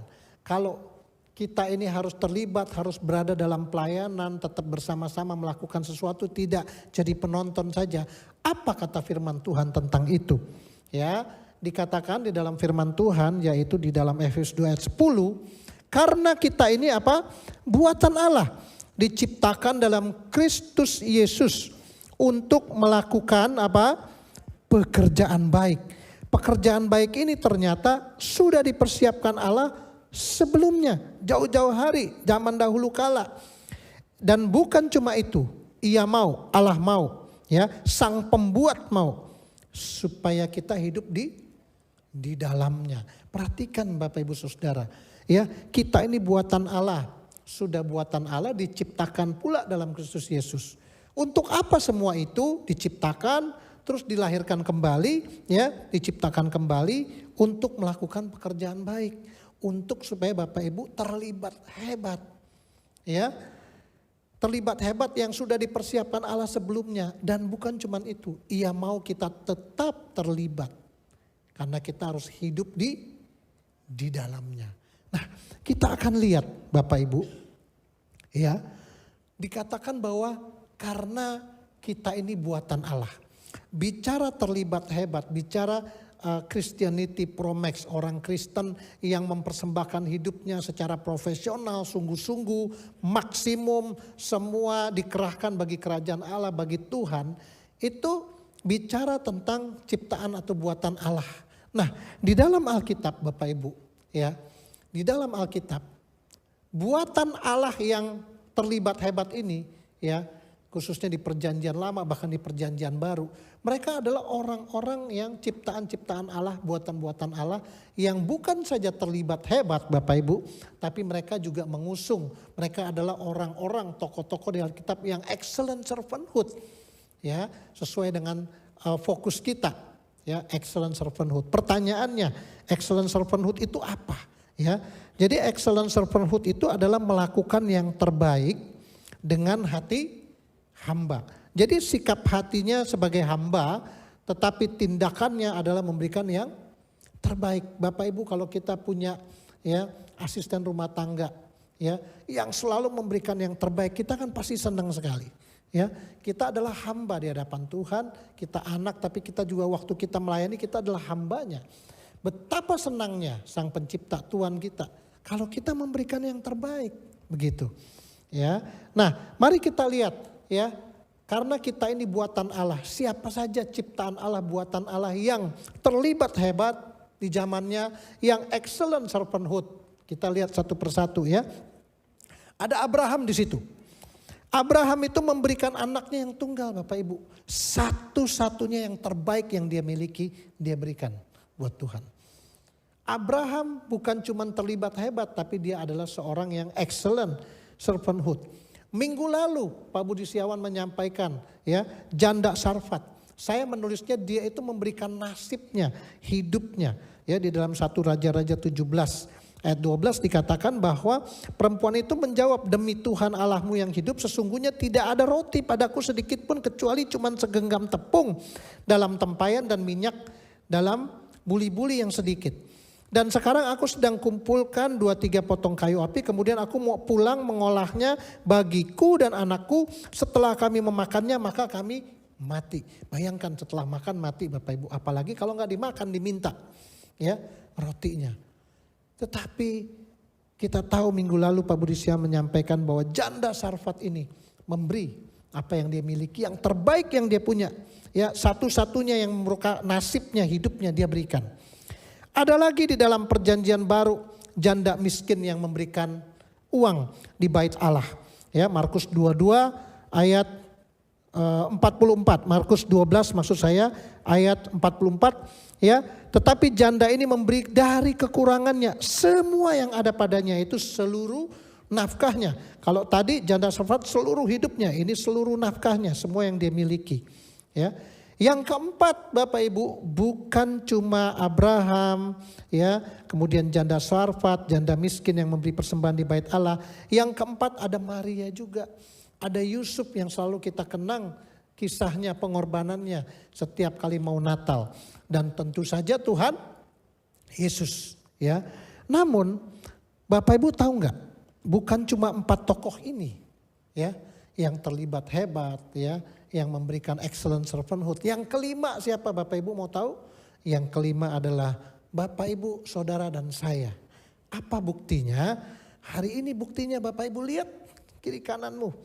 Kalau kita ini harus terlibat, harus berada dalam pelayanan, tetap bersama-sama melakukan sesuatu, tidak jadi penonton saja. Apa kata firman Tuhan tentang itu? Ya, dikatakan di dalam firman Tuhan, yaitu di dalam Efesus 2 ayat 10, karena kita ini apa? Buatan Allah, diciptakan dalam Kristus Yesus untuk melakukan apa? Pekerjaan baik. Pekerjaan baik ini ternyata sudah dipersiapkan Allah sebelumnya, jauh-jauh hari, zaman dahulu kala. Dan bukan cuma itu, Ia mau, Allah mau, ya, Sang Pembuat mau, supaya kita hidup di dalamnya. Perhatikan Bapak Ibu Saudara, ya, kita ini buatan Allah, sudah buatan Allah, diciptakan pula dalam Kristus Yesus. Untuk apa semua itu diciptakan, terus dilahirkan kembali, ya, diciptakan kembali untuk melakukan pekerjaan baik. Untuk supaya Bapak Ibu terlibat hebat. Ya, terlibat hebat yang sudah dipersiapkan Allah sebelumnya. Dan bukan cuma itu, Ia mau kita tetap terlibat. Karena kita harus hidup di dalamnya. Nah, kita akan lihat Bapak Ibu. Ya, dikatakan bahwa karena kita ini buatan Allah. Bicara terlibat hebat, bicara Christianity Pro Max, orang Kristen yang mempersembahkan hidupnya secara profesional, sungguh-sungguh, maksimum, semua dikerahkan bagi kerajaan Allah, bagi Tuhan. Itu bicara tentang ciptaan atau buatan Allah. Nah, di dalam Alkitab Bapak Ibu, ya, di dalam Alkitab, buatan Allah yang terlibat hebat ini, ya, khususnya di perjanjian lama bahkan di perjanjian baru, mereka adalah orang-orang yang ciptaan-ciptaan Allah, buatan-buatan Allah yang bukan saja terlibat hebat Bapak Ibu, tapi mereka juga mengusung. Mereka adalah orang-orang tokoh-tokoh di Alkitab yang excellent servanthood, ya, sesuai dengan fokus kita, ya, excellent servanthood. Pertanyaannya, excellent servanthood itu apa? Ya, jadi excellent servanthood itu adalah melakukan yang terbaik dengan hati hamba. Jadi sikap hatinya sebagai hamba, tetapi tindakannya adalah memberikan yang terbaik. Bapak Ibu, kalau kita punya, ya, asisten rumah tangga, ya, yang selalu memberikan yang terbaik, kita kan pasti senang sekali. Ya, kita adalah hamba di hadapan Tuhan, kita anak, tapi kita juga waktu kita melayani kita adalah hambanya. Betapa senangnya Sang Pencipta Tuhan kita kalau kita memberikan yang terbaik, begitu. Ya, nah, mari kita lihat, ya, Karena kita ini buatan Allah. Siapa saja ciptaan Allah, buatan Allah yang terlibat hebat di zamannya, yang excellent servanthood. Kita lihat satu persatu ya. Ada Abraham di situ. Abraham itu memberikan anaknya yang tunggal Bapak Ibu. Satu-satunya yang terbaik yang dia miliki, dia berikan buat Tuhan. Abraham bukan cuma terlibat hebat, tapi dia adalah seorang yang excellent servanthood. Minggu lalu Pak Budi Setiawan menyampaikan ya, janda Sarfat. Saya menulisnya dia itu memberikan nasibnya, hidupnya. Ya, di dalam 1 Raja-Raja 17 ayat 12 dikatakan bahwa perempuan itu menjawab, demi Tuhan Allahmu yang hidup, sesungguhnya tidak ada roti padaku sedikit pun kecuali cuma segenggam tepung dalam tempayan dan minyak dalam buli-buli yang sedikit. Dan sekarang aku sedang kumpulkan 2-3 potong kayu api, kemudian aku mau pulang mengolahnya bagiku dan anakku. Setelah kami memakannya maka kami mati. Bayangkan setelah makan mati Bapak Ibu, apalagi kalau nggak dimakan diminta ya rotinya. Tetapi kita tahu minggu lalu Pak Budi Setiawan menyampaikan bahwa janda Sarfat ini memberi apa yang dia miliki, yang terbaik yang dia punya. Ya, satu-satunya yang merupakan nasibnya, hidupnya dia berikan. Ada lagi di dalam perjanjian baru janda miskin yang memberikan uang di bait Allah. Ya, Markus 22 ayat 44. Markus 12 maksud saya ayat 44 ya. Tetapi janda ini memberi dari kekurangannya semua yang ada padanya, itu seluruh nafkahnya. Kalau tadi janda Sarfat seluruh hidupnya, ini seluruh nafkahnya, semua yang dia miliki. Ya. Yang keempat Bapak Ibu, bukan cuma Abraham ya, kemudian janda Sarfat, janda miskin yang memberi persembahan di bait Allah. Yang keempat ada Maria juga. Ada Yusuf yang selalu kita kenang kisahnya, pengorbanannya setiap kali mau Natal. Dan tentu saja Tuhan Yesus ya. Namun Bapak Ibu tahu nggak, bukan cuma 4 tokoh ini ya yang terlibat hebat ya, yang memberikan excellent servanthood. Yang kelima siapa Bapak Ibu mau tahu? Yang kelima adalah Bapak Ibu, saudara dan saya. Apa buktinya? Hari ini buktinya Bapak Ibu lihat kiri kananmu.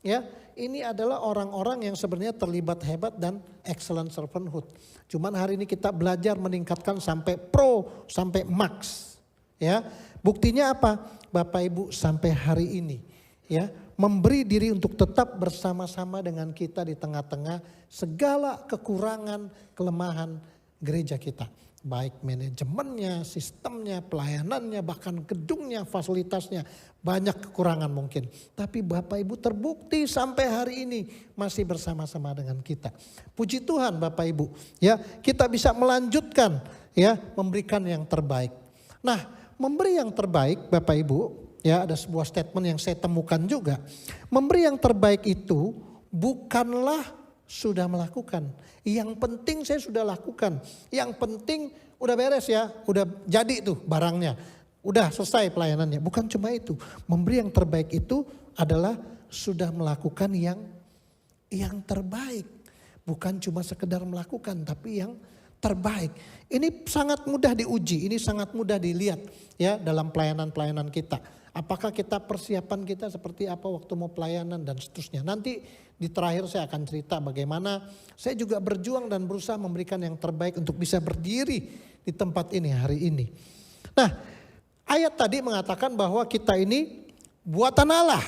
Ya, ini adalah orang-orang yang sebenarnya terlibat hebat dan excellent servanthood. Cuman hari ini kita belajar meningkatkan sampai pro, sampai max. Ya, buktinya apa? Bapak Ibu sampai hari ini ya, memberi diri untuk tetap bersama-sama dengan kita di tengah-tengah segala kekurangan, kelemahan gereja kita. Baik manajemennya, sistemnya, pelayanannya, bahkan gedungnya, fasilitasnya. Banyak kekurangan mungkin. Tapi Bapak Ibu terbukti sampai hari ini masih bersama-sama dengan kita. Puji Tuhan Bapak Ibu. Ya, kita bisa melanjutkan ya, memberikan yang terbaik. Nah, memberi yang terbaik Bapak Ibu, ya ada sebuah statement yang saya temukan juga. Memberi yang terbaik itu bukanlah sudah melakukan. Yang penting saya sudah lakukan. Yang penting udah beres ya, udah jadi tuh barangnya. Udah selesai pelayanannya. Bukan cuma itu. Memberi yang terbaik itu adalah sudah melakukan yang terbaik. Bukan cuma sekedar melakukan, tapi yang terbaik. Ini sangat mudah diuji, ini sangat mudah dilihat ya dalam pelayanan-pelayanan kita. Apakah kita persiapan kita seperti apa waktu mau pelayanan dan seterusnya. Nanti di terakhir saya akan cerita bagaimana saya juga berjuang dan berusaha memberikan yang terbaik untuk bisa berdiri di tempat ini hari ini. Nah, ayat tadi mengatakan bahwa kita ini buatan Allah.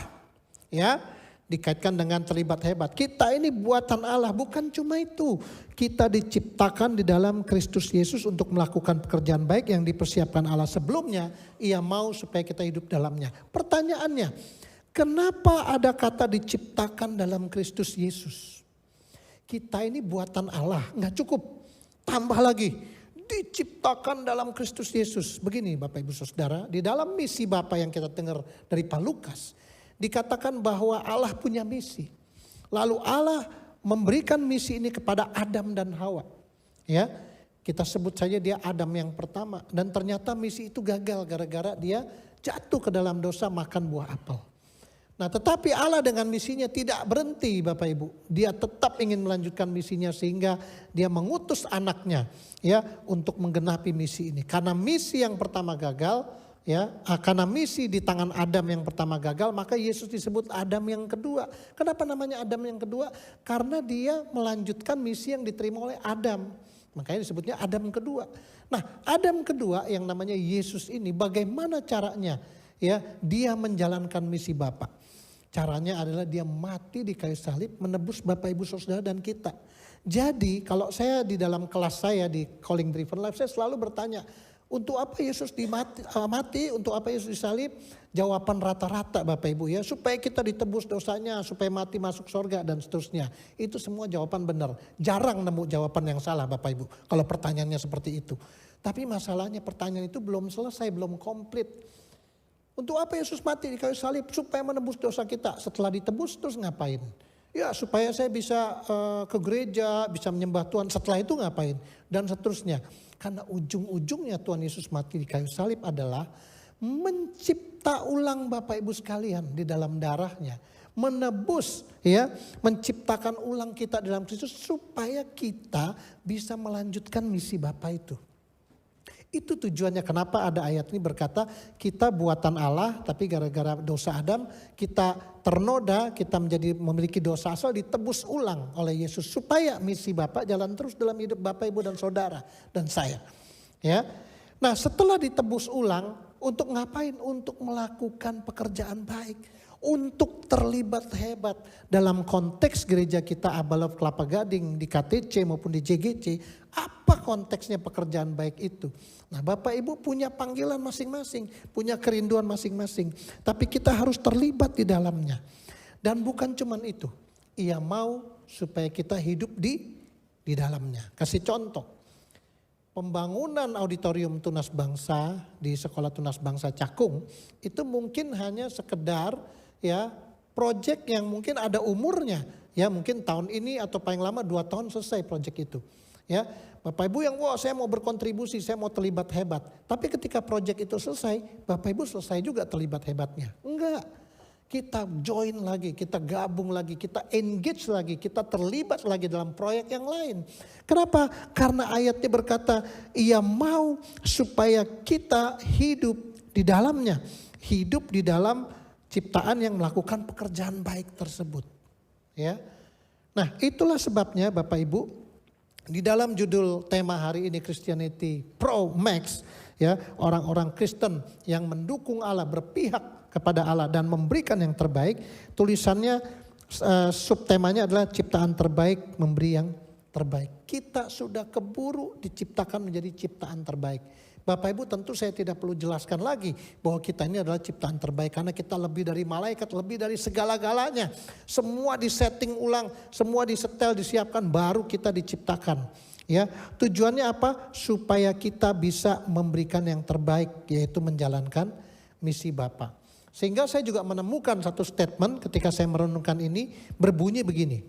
Ya, dikaitkan dengan terlibat hebat. Kita ini buatan Allah, bukan cuma itu. Kita diciptakan di dalam Kristus Yesus untuk melakukan pekerjaan baik yang dipersiapkan Allah sebelumnya. Ia mau supaya kita hidup dalamnya. Pertanyaannya, kenapa ada kata diciptakan dalam Kristus Yesus? Kita ini buatan Allah, nggak cukup. Tambah lagi, diciptakan dalam Kristus Yesus. Begini Bapak Ibu Saudara, di dalam misi Bapak yang kita dengar dari Pak Lukas, dikatakan bahwa Allah punya misi. Lalu Allah memberikan misi ini kepada Adam dan Hawa. Ya, kita sebut saja dia Adam yang pertama. Dan ternyata misi itu gagal gara-gara dia jatuh ke dalam dosa makan buah apel. Nah, tetapi Allah dengan misinya tidak berhenti Bapak Ibu. Dia tetap ingin melanjutkan misinya sehingga dia mengutus anaknya ya untuk menggenapi misi ini. Karena misi yang pertama gagal, Ya, karena misi di tangan Adam yang pertama gagal, maka Yesus disebut Adam yang kedua. Kenapa namanya Adam yang kedua? Karena dia melanjutkan misi yang diterima oleh Adam. Makanya disebutnya Adam kedua. Nah, Adam kedua yang namanya Yesus ini bagaimana caranya? Ya, dia menjalankan misi Bapa. Caranya adalah dia mati di kayu salib menebus Bapak Ibu Saudara dan kita. Jadi kalau saya di dalam kelas saya di Calling Driven Life, saya selalu bertanya, untuk apa Yesus mati, untuk apa Yesus disalib? Jawaban rata-rata Bapak Ibu ya, supaya kita ditebus dosanya, supaya mati masuk surga dan seterusnya. Itu semua jawaban benar. Jarang nemu jawaban yang salah Bapak Ibu kalau pertanyaannya seperti itu. Tapi masalahnya pertanyaan itu belum selesai, belum komplit. Untuk apa Yesus mati di kayu salib? Supaya menebus dosa kita. Setelah ditebus terus ngapain? Ya supaya saya bisa ke gereja, bisa menyembah Tuhan. Setelah itu ngapain? Dan seterusnya. Karena ujung-ujungnya Tuhan Yesus mati di kayu salib adalah mencipta ulang Bapak Ibu sekalian di dalam darahnya. Menebus ya, menciptakan ulang kita dalam Kristus supaya kita bisa melanjutkan misi Bapa itu. Itu tujuannya kenapa ada ayat ini berkata kita buatan Allah tapi gara-gara dosa Adam kita ternoda, kita memiliki dosa asal ditebus ulang oleh Yesus. Supaya misi Bapak jalan terus dalam hidup Bapak, Ibu dan Saudara dan saya. Ya. Nah setelah ditebus ulang untuk ngapain? Untuk melakukan pekerjaan baik. Untuk terlibat hebat dalam konteks gereja kita Abalov Kelapa Gading di KTC maupun di JGC. Apa konteksnya pekerjaan baik itu? Nah Bapak Ibu punya panggilan masing-masing, punya kerinduan masing-masing. Tapi kita harus terlibat di dalamnya. Dan bukan cuman itu, Ia mau supaya kita hidup di dalamnya. Kasih contoh, pembangunan auditorium Tunas Bangsa di Sekolah Tunas Bangsa Cakung itu mungkin hanya sekedar ya proyek yang mungkin ada umurnya. Ya mungkin tahun ini atau paling lama 2 tahun selesai proyek itu. Ya, Bapak Ibu yang saya mau berkontribusi, saya mau terlibat hebat. Tapi ketika proyek itu selesai, Bapak Ibu selesai juga terlibat hebatnya. Enggak, kita join lagi, kita gabung lagi, kita engage lagi, kita terlibat lagi dalam proyek yang lain. Kenapa? Karena ayatnya berkata, Ia mau supaya kita hidup di dalamnya. Hidup di dalam ciptaan yang melakukan pekerjaan baik tersebut. Ya, nah itulah sebabnya Bapak Ibu, di dalam judul tema hari ini Christianity Pro Max, ya orang-orang Kristen yang mendukung Allah, berpihak kepada Allah dan memberikan yang terbaik. Tulisannya subtemanya adalah ciptaan terbaik memberi yang terbaik. Kita sudah keburu diciptakan menjadi ciptaan terbaik. Bapak Ibu tentu saya tidak perlu jelaskan lagi bahwa kita ini adalah ciptaan terbaik. Karena kita lebih dari malaikat, lebih dari segala-galanya. Semua disetting ulang, semua disetel, disiapkan, baru kita diciptakan. Ya, tujuannya apa? Supaya kita bisa memberikan yang terbaik, yaitu menjalankan misi Bapa. Sehingga saya juga menemukan satu statement ketika saya merenungkan ini berbunyi begini.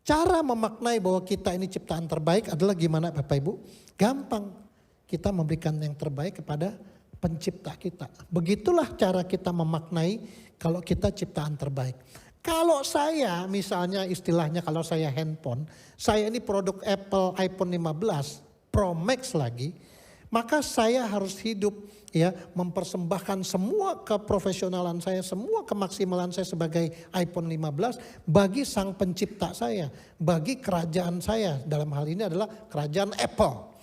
Cara memaknai bahwa kita ini ciptaan terbaik adalah gimana Bapak Ibu? Gampang. Kita memberikan yang terbaik kepada pencipta kita. Begitulah cara kita memaknai kalau kita ciptaan terbaik. Kalau saya misalnya istilahnya kalau saya handphone, saya ini produk Apple iPhone 15 Pro Max lagi, maka saya harus hidup ya mempersembahkan semua keprofesionalan saya, semua kemaksimalan saya sebagai iPhone 15 bagi sang pencipta saya, bagi kerajaan saya. Dalam hal ini adalah kerajaan Apple.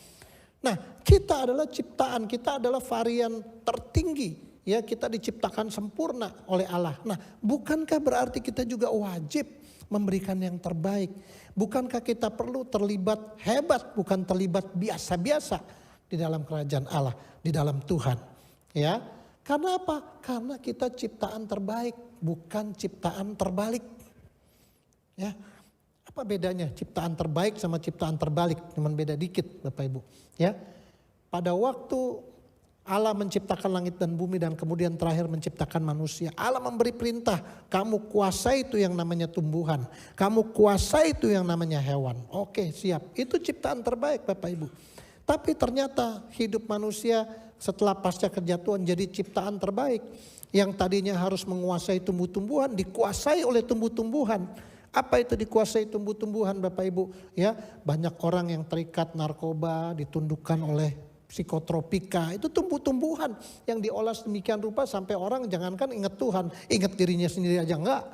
Nah, kita adalah ciptaan, kita adalah varian tertinggi. Ya, kita diciptakan sempurna oleh Allah. Nah, bukankah berarti kita juga wajib memberikan yang terbaik? Bukankah kita perlu terlibat hebat, bukan terlibat biasa-biasa di dalam kerajaan Allah, di dalam Tuhan? Ya, karena apa? Karena kita ciptaan terbaik, bukan ciptaan terbalik. Ya. Apa bedanya ciptaan terbaik sama ciptaan terbalik? Cuman beda dikit Bapak Ibu. Ya, pada waktu Allah menciptakan langit dan bumi dan kemudian terakhir menciptakan manusia. Allah memberi perintah, kamu kuasai itu yang namanya tumbuhan. Kamu kuasai itu yang namanya hewan. Oke siap, itu ciptaan terbaik Bapak Ibu. Tapi ternyata hidup manusia setelah pasca kejatuhan jadi ciptaan terbaik. Yang tadinya harus menguasai tumbuh-tumbuhan, dikuasai oleh tumbuh-tumbuhan. Apa itu dikuasai tumbuh-tumbuhan Bapak Ibu? Ya, banyak orang yang terikat narkoba ditundukkan oleh psikotropika, itu tumbuh-tumbuhan yang diolah sedemikian rupa sampai orang jangankan ingat Tuhan, ingat dirinya sendiri aja enggak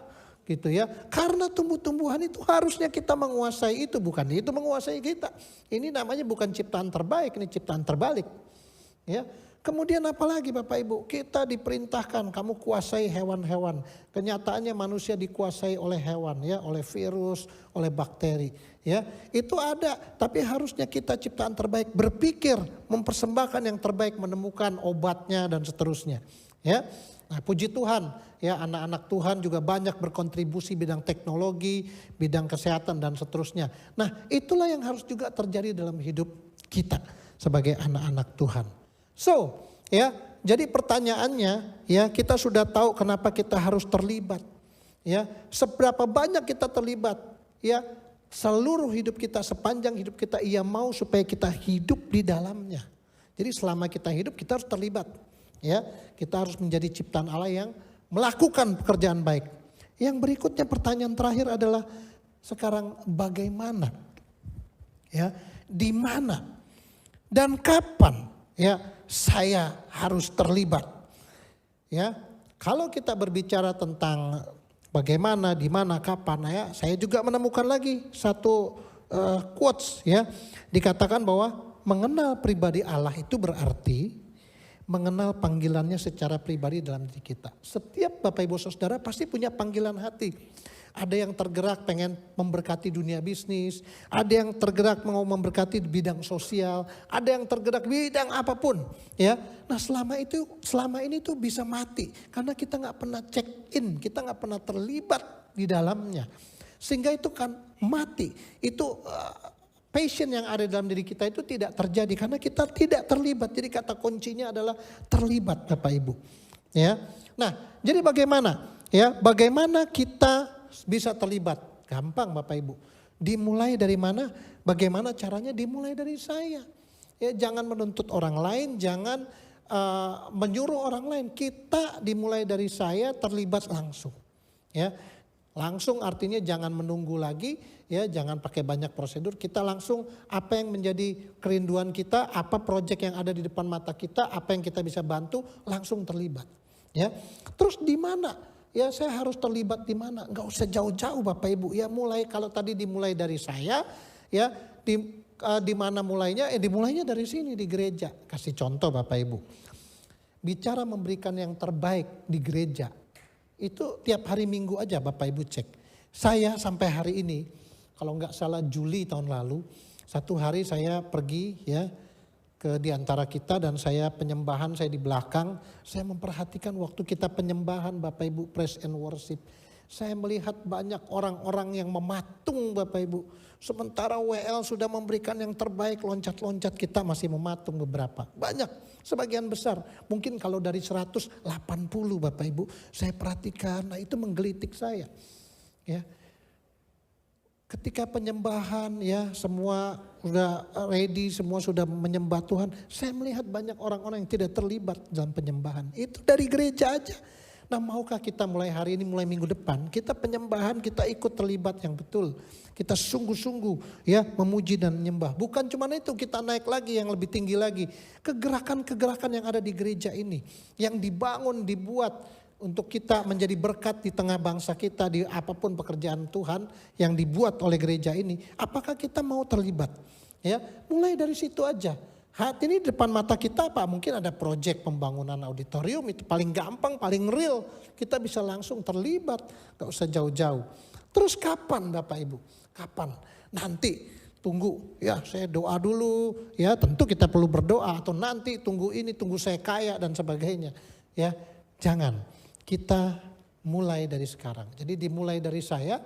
gitu ya. Karena tumbuh-tumbuhan itu harusnya kita menguasai itu, bukan itu menguasai kita. Ini namanya bukan ciptaan terbaik, ini ciptaan terbalik. Ya. Kemudian apalagi Bapak Ibu, kita diperintahkan kamu kuasai hewan-hewan. Kenyataannya manusia dikuasai oleh hewan ya, oleh virus, oleh bakteri. Ya, itu ada, tapi harusnya kita ciptaan terbaik berpikir mempersembahkan yang terbaik, menemukan obatnya dan seterusnya. Ya, nah puji Tuhan ya, anak-anak Tuhan juga banyak berkontribusi bidang teknologi, bidang kesehatan dan seterusnya. Nah itulah yang harus juga terjadi dalam hidup kita sebagai anak-anak Tuhan. So, ya, jadi pertanyaannya, ya, kita sudah tahu kenapa kita harus terlibat. Ya, seberapa banyak kita terlibat, ya, seluruh hidup kita, sepanjang hidup kita, Ia mau supaya kita hidup di dalamnya. Jadi selama kita hidup kita harus terlibat. Ya, kita harus menjadi ciptaan Allah yang melakukan pekerjaan baik. Yang berikutnya pertanyaan terakhir adalah sekarang bagaimana? Ya, di mana dan kapan? Ya, saya harus terlibat. Ya, kalau kita berbicara tentang bagaimana, di mana, kapan, ya, saya juga menemukan lagi satu quotes ya, dikatakan bahwa mengenal pribadi Allah itu berarti mengenal panggilannya secara pribadi dalam diri kita. Setiap Bapak Ibu Saudara pasti punya panggilan hati. Ada yang tergerak pengen memberkati dunia bisnis, ada yang tergerak mau memberkati bidang sosial, ada yang tergerak bidang apapun, ya. Nah selama ini tuh bisa mati karena kita nggak pernah check in, kita nggak pernah terlibat di dalamnya, sehingga itu kan mati. Itu passion yang ada dalam diri kita itu tidak terjadi karena kita tidak terlibat. Jadi kata kuncinya adalah terlibat, Bapak Ibu. Ya, nah jadi bagaimana? Ya, bagaimana kita bisa terlibat? Gampang Bapak Ibu. Dimulai dari mana? Bagaimana caranya? Dimulai dari saya. Ya, jangan menuntut orang lain, jangan menyuruh orang lain. Kita dimulai dari saya, terlibat langsung. Ya, langsung artinya jangan menunggu lagi, ya, jangan pakai banyak prosedur. Kita langsung apa yang menjadi kerinduan kita, apa proyek yang ada di depan mata kita, apa yang kita bisa bantu, langsung terlibat. Ya, terus di mana? Ya, saya harus terlibat di mana? Enggak usah jauh-jauh Bapak Ibu. Ya, mulai kalau tadi dimulai dari saya, ya, di mana mulainya? Dimulainya dari sini di gereja. Kasih contoh Bapak Ibu. Bicara memberikan yang terbaik di gereja. Itu tiap hari Minggu aja Bapak Ibu cek. Saya sampai hari ini, kalau enggak salah Juli tahun lalu, satu hari saya pergi ya ke di antara kita dan saya penyembahan, saya di belakang, saya memperhatikan waktu kita penyembahan Bapak Ibu praise and worship. Saya melihat banyak orang-orang yang mematung Bapak Ibu. Sementara WL sudah memberikan yang terbaik, loncat-loncat kita masih mematung beberapa. Banyak, sebagian besar. Mungkin kalau dari 180 Bapak Ibu, saya perhatikan, nah itu menggelitik saya. Ya. Ketika penyembahan ya semua sudah ready, semua sudah menyembah Tuhan. Saya melihat banyak orang-orang yang tidak terlibat dalam penyembahan. Itu dari gereja aja. Nah maukah kita mulai hari ini, mulai minggu depan, kita penyembahan, kita ikut terlibat yang betul. Kita sungguh-sungguh ya memuji dan menyembah. Bukan cuma itu, kita naik lagi yang lebih tinggi lagi. Kegerakan-kegerakan yang ada di gereja ini. Yang dibangun, dibuat untuk kita menjadi berkat di tengah bangsa kita, di apapun pekerjaan Tuhan yang dibuat oleh gereja ini, apakah kita mau terlibat? Ya, mulai dari situ aja. Hati ini depan mata kita apa? Mungkin ada proyek pembangunan auditorium, itu paling gampang, paling real. Kita bisa langsung terlibat, gak usah jauh-jauh. Terus kapan Bapak Ibu? Kapan? Nanti tunggu ya, saya doa dulu ya, tentu kita perlu berdoa, atau nanti tunggu ini, tunggu saya kaya dan sebagainya. Ya, jangan. Kita mulai dari sekarang. Jadi dimulai dari saya,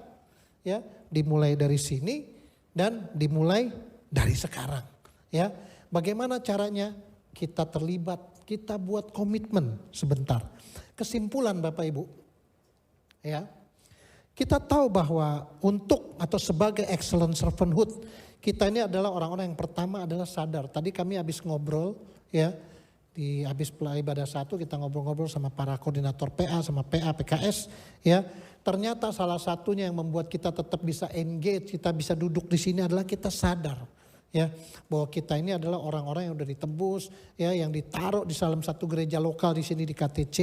ya, dimulai dari sini dan dimulai dari sekarang. Ya, bagaimana caranya? Kita terlibat, kita buat komitmen sebentar. Kesimpulan Bapak Ibu, ya, kita tahu bahwa untuk atau sebagai excellent servanthood, kita ini adalah orang-orang yang pertama adalah sadar. Tadi kami habis ngobrol, ya. Di habis ibadah 1 kita ngobrol-ngobrol sama para koordinator PA sama PA PKS ya. Ternyata salah satunya yang membuat kita tetap bisa engage, kita bisa duduk di sini adalah kita sadar Ya, bahwa kita ini adalah orang-orang yang udah ditebus, ya, yang ditaruh di dalam satu gereja lokal di sini di KTC,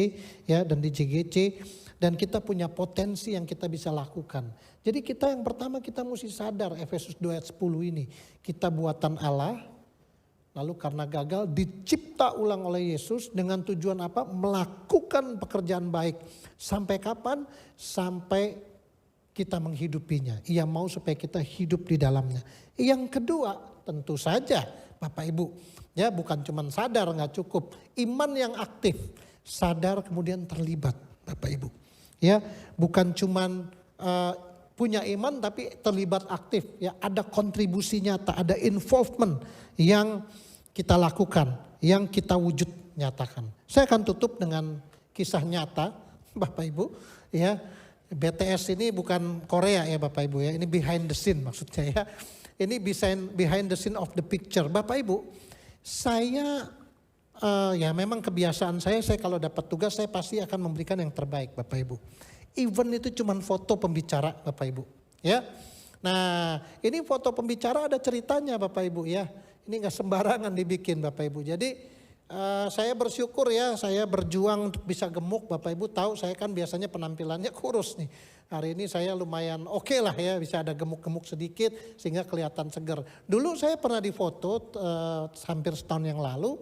ya, dan di JGC, dan kita punya potensi yang kita bisa lakukan. Jadi kita yang pertama kita mesti sadar Efesus 2 ayat 10 ini, kita buatan Allah, lalu karena gagal dicipta ulang oleh Yesus dengan tujuan apa? Melakukan pekerjaan baik. Sampai kapan? Sampai kita menghidupinya. Ia mau supaya kita hidup di dalamnya. Yang kedua, tentu saja Bapak Ibu, ya, bukan cuma sadar nggak cukup, iman yang aktif, sadar kemudian terlibat Bapak Ibu. Ya, bukan cuma punya iman tapi terlibat aktif, ya, ada kontribusi nyata, ada involvement yang kita lakukan, yang kita wujud nyatakan. Saya akan tutup dengan kisah nyata Bapak Ibu, ya. BTS ini bukan Korea ya Bapak Ibu ya, ini behind the scene maksudnya ya. Ini behind the scene of the picture. Bapak Ibu, saya ya memang kebiasaan saya kalau dapat tugas saya pasti akan memberikan yang terbaik Bapak Ibu. Event itu cuma foto pembicara Bapak Ibu ya. Nah ini foto pembicara ada ceritanya Bapak Ibu ya. Ini gak sembarangan dibikin Bapak Ibu. Jadi saya bersyukur ya, saya berjuang untuk bisa gemuk. Bapak Ibu tahu saya kan biasanya penampilannya kurus nih. Hari ini saya lumayan oke lah ya, bisa ada gemuk-gemuk sedikit sehingga kelihatan segar. Dulu saya pernah difoto hampir setahun yang lalu.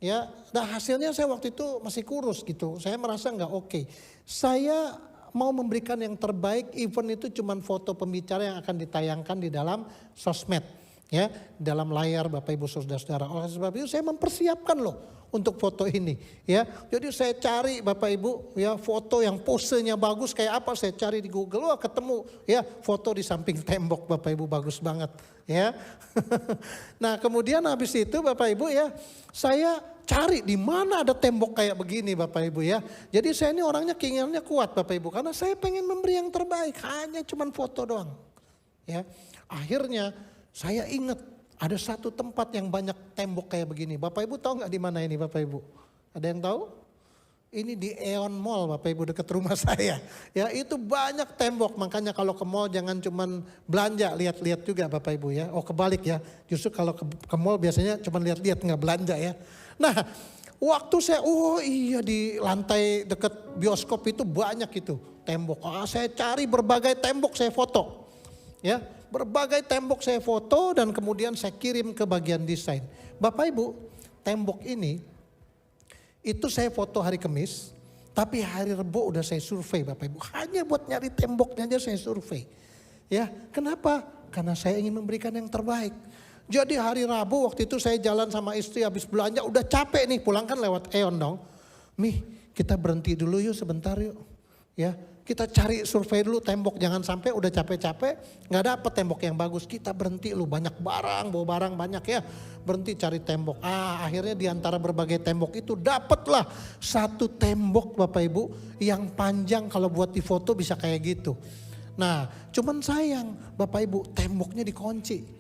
Ya, nah hasilnya saya waktu itu masih kurus gitu. Saya merasa nggak oke. Saya mau memberikan yang terbaik, event itu cuma foto pembicara yang akan ditayangkan di dalam sosmed. Ya, dalam layar Bapak Ibu saudara-saudara. Oleh sebab itu saya mempersiapkan loh untuk foto ini, ya. Jadi saya cari Bapak Ibu ya foto yang posenya bagus kayak apa, saya cari di Google, wah ketemu ya foto di samping tembok Bapak Ibu bagus banget, ya. Nah, kemudian habis itu Bapak Ibu ya, saya cari di mana ada tembok kayak begini Bapak Ibu ya. Jadi saya ini orangnya keinginannya kuat Bapak Ibu karena saya pengen memberi yang terbaik, hanya cuman foto doang. Ya. Akhirnya saya ingat ada satu tempat yang banyak tembok kayak begini. Bapak Ibu tahu nggak di mana ini Bapak Ibu? Ada yang tahu? Ini di Aeon Mall Bapak Ibu dekat rumah saya. Ya itu banyak tembok, makanya kalau ke mall jangan cuman belanja, lihat-lihat juga Bapak Ibu ya. Oh kebalik ya, justru kalau ke mall biasanya cuman lihat-lihat nggak belanja ya. Nah waktu saya, oh iya di lantai dekat bioskop itu banyak itu tembok. Saya cari berbagai tembok saya foto. Ya, berbagai tembok saya foto dan kemudian saya kirim ke bagian desain. Bapak Ibu, tembok ini itu saya foto hari Kamis, tapi hari Rebo udah saya survei Bapak Ibu. Hanya buat nyari temboknya aja saya survei. Ya, kenapa? Karena saya ingin memberikan yang terbaik. Jadi hari Rabu waktu itu saya jalan sama istri habis belanja, udah capek nih, pulang kan lewat Aeon dong. Mih, kita berhenti dulu yuk sebentar yuk. Ya, kita cari survei dulu tembok, jangan sampai udah capek-capek nggak dapet tembok yang bagus. Kita berhenti lu, banyak barang, bawa barang banyak ya. Berhenti cari tembok. Akhirnya di antara berbagai tembok itu dapatlah satu tembok Bapak Ibu yang panjang kalau buat di foto bisa kayak gitu. Nah, cuman sayang Bapak Ibu temboknya dikunci.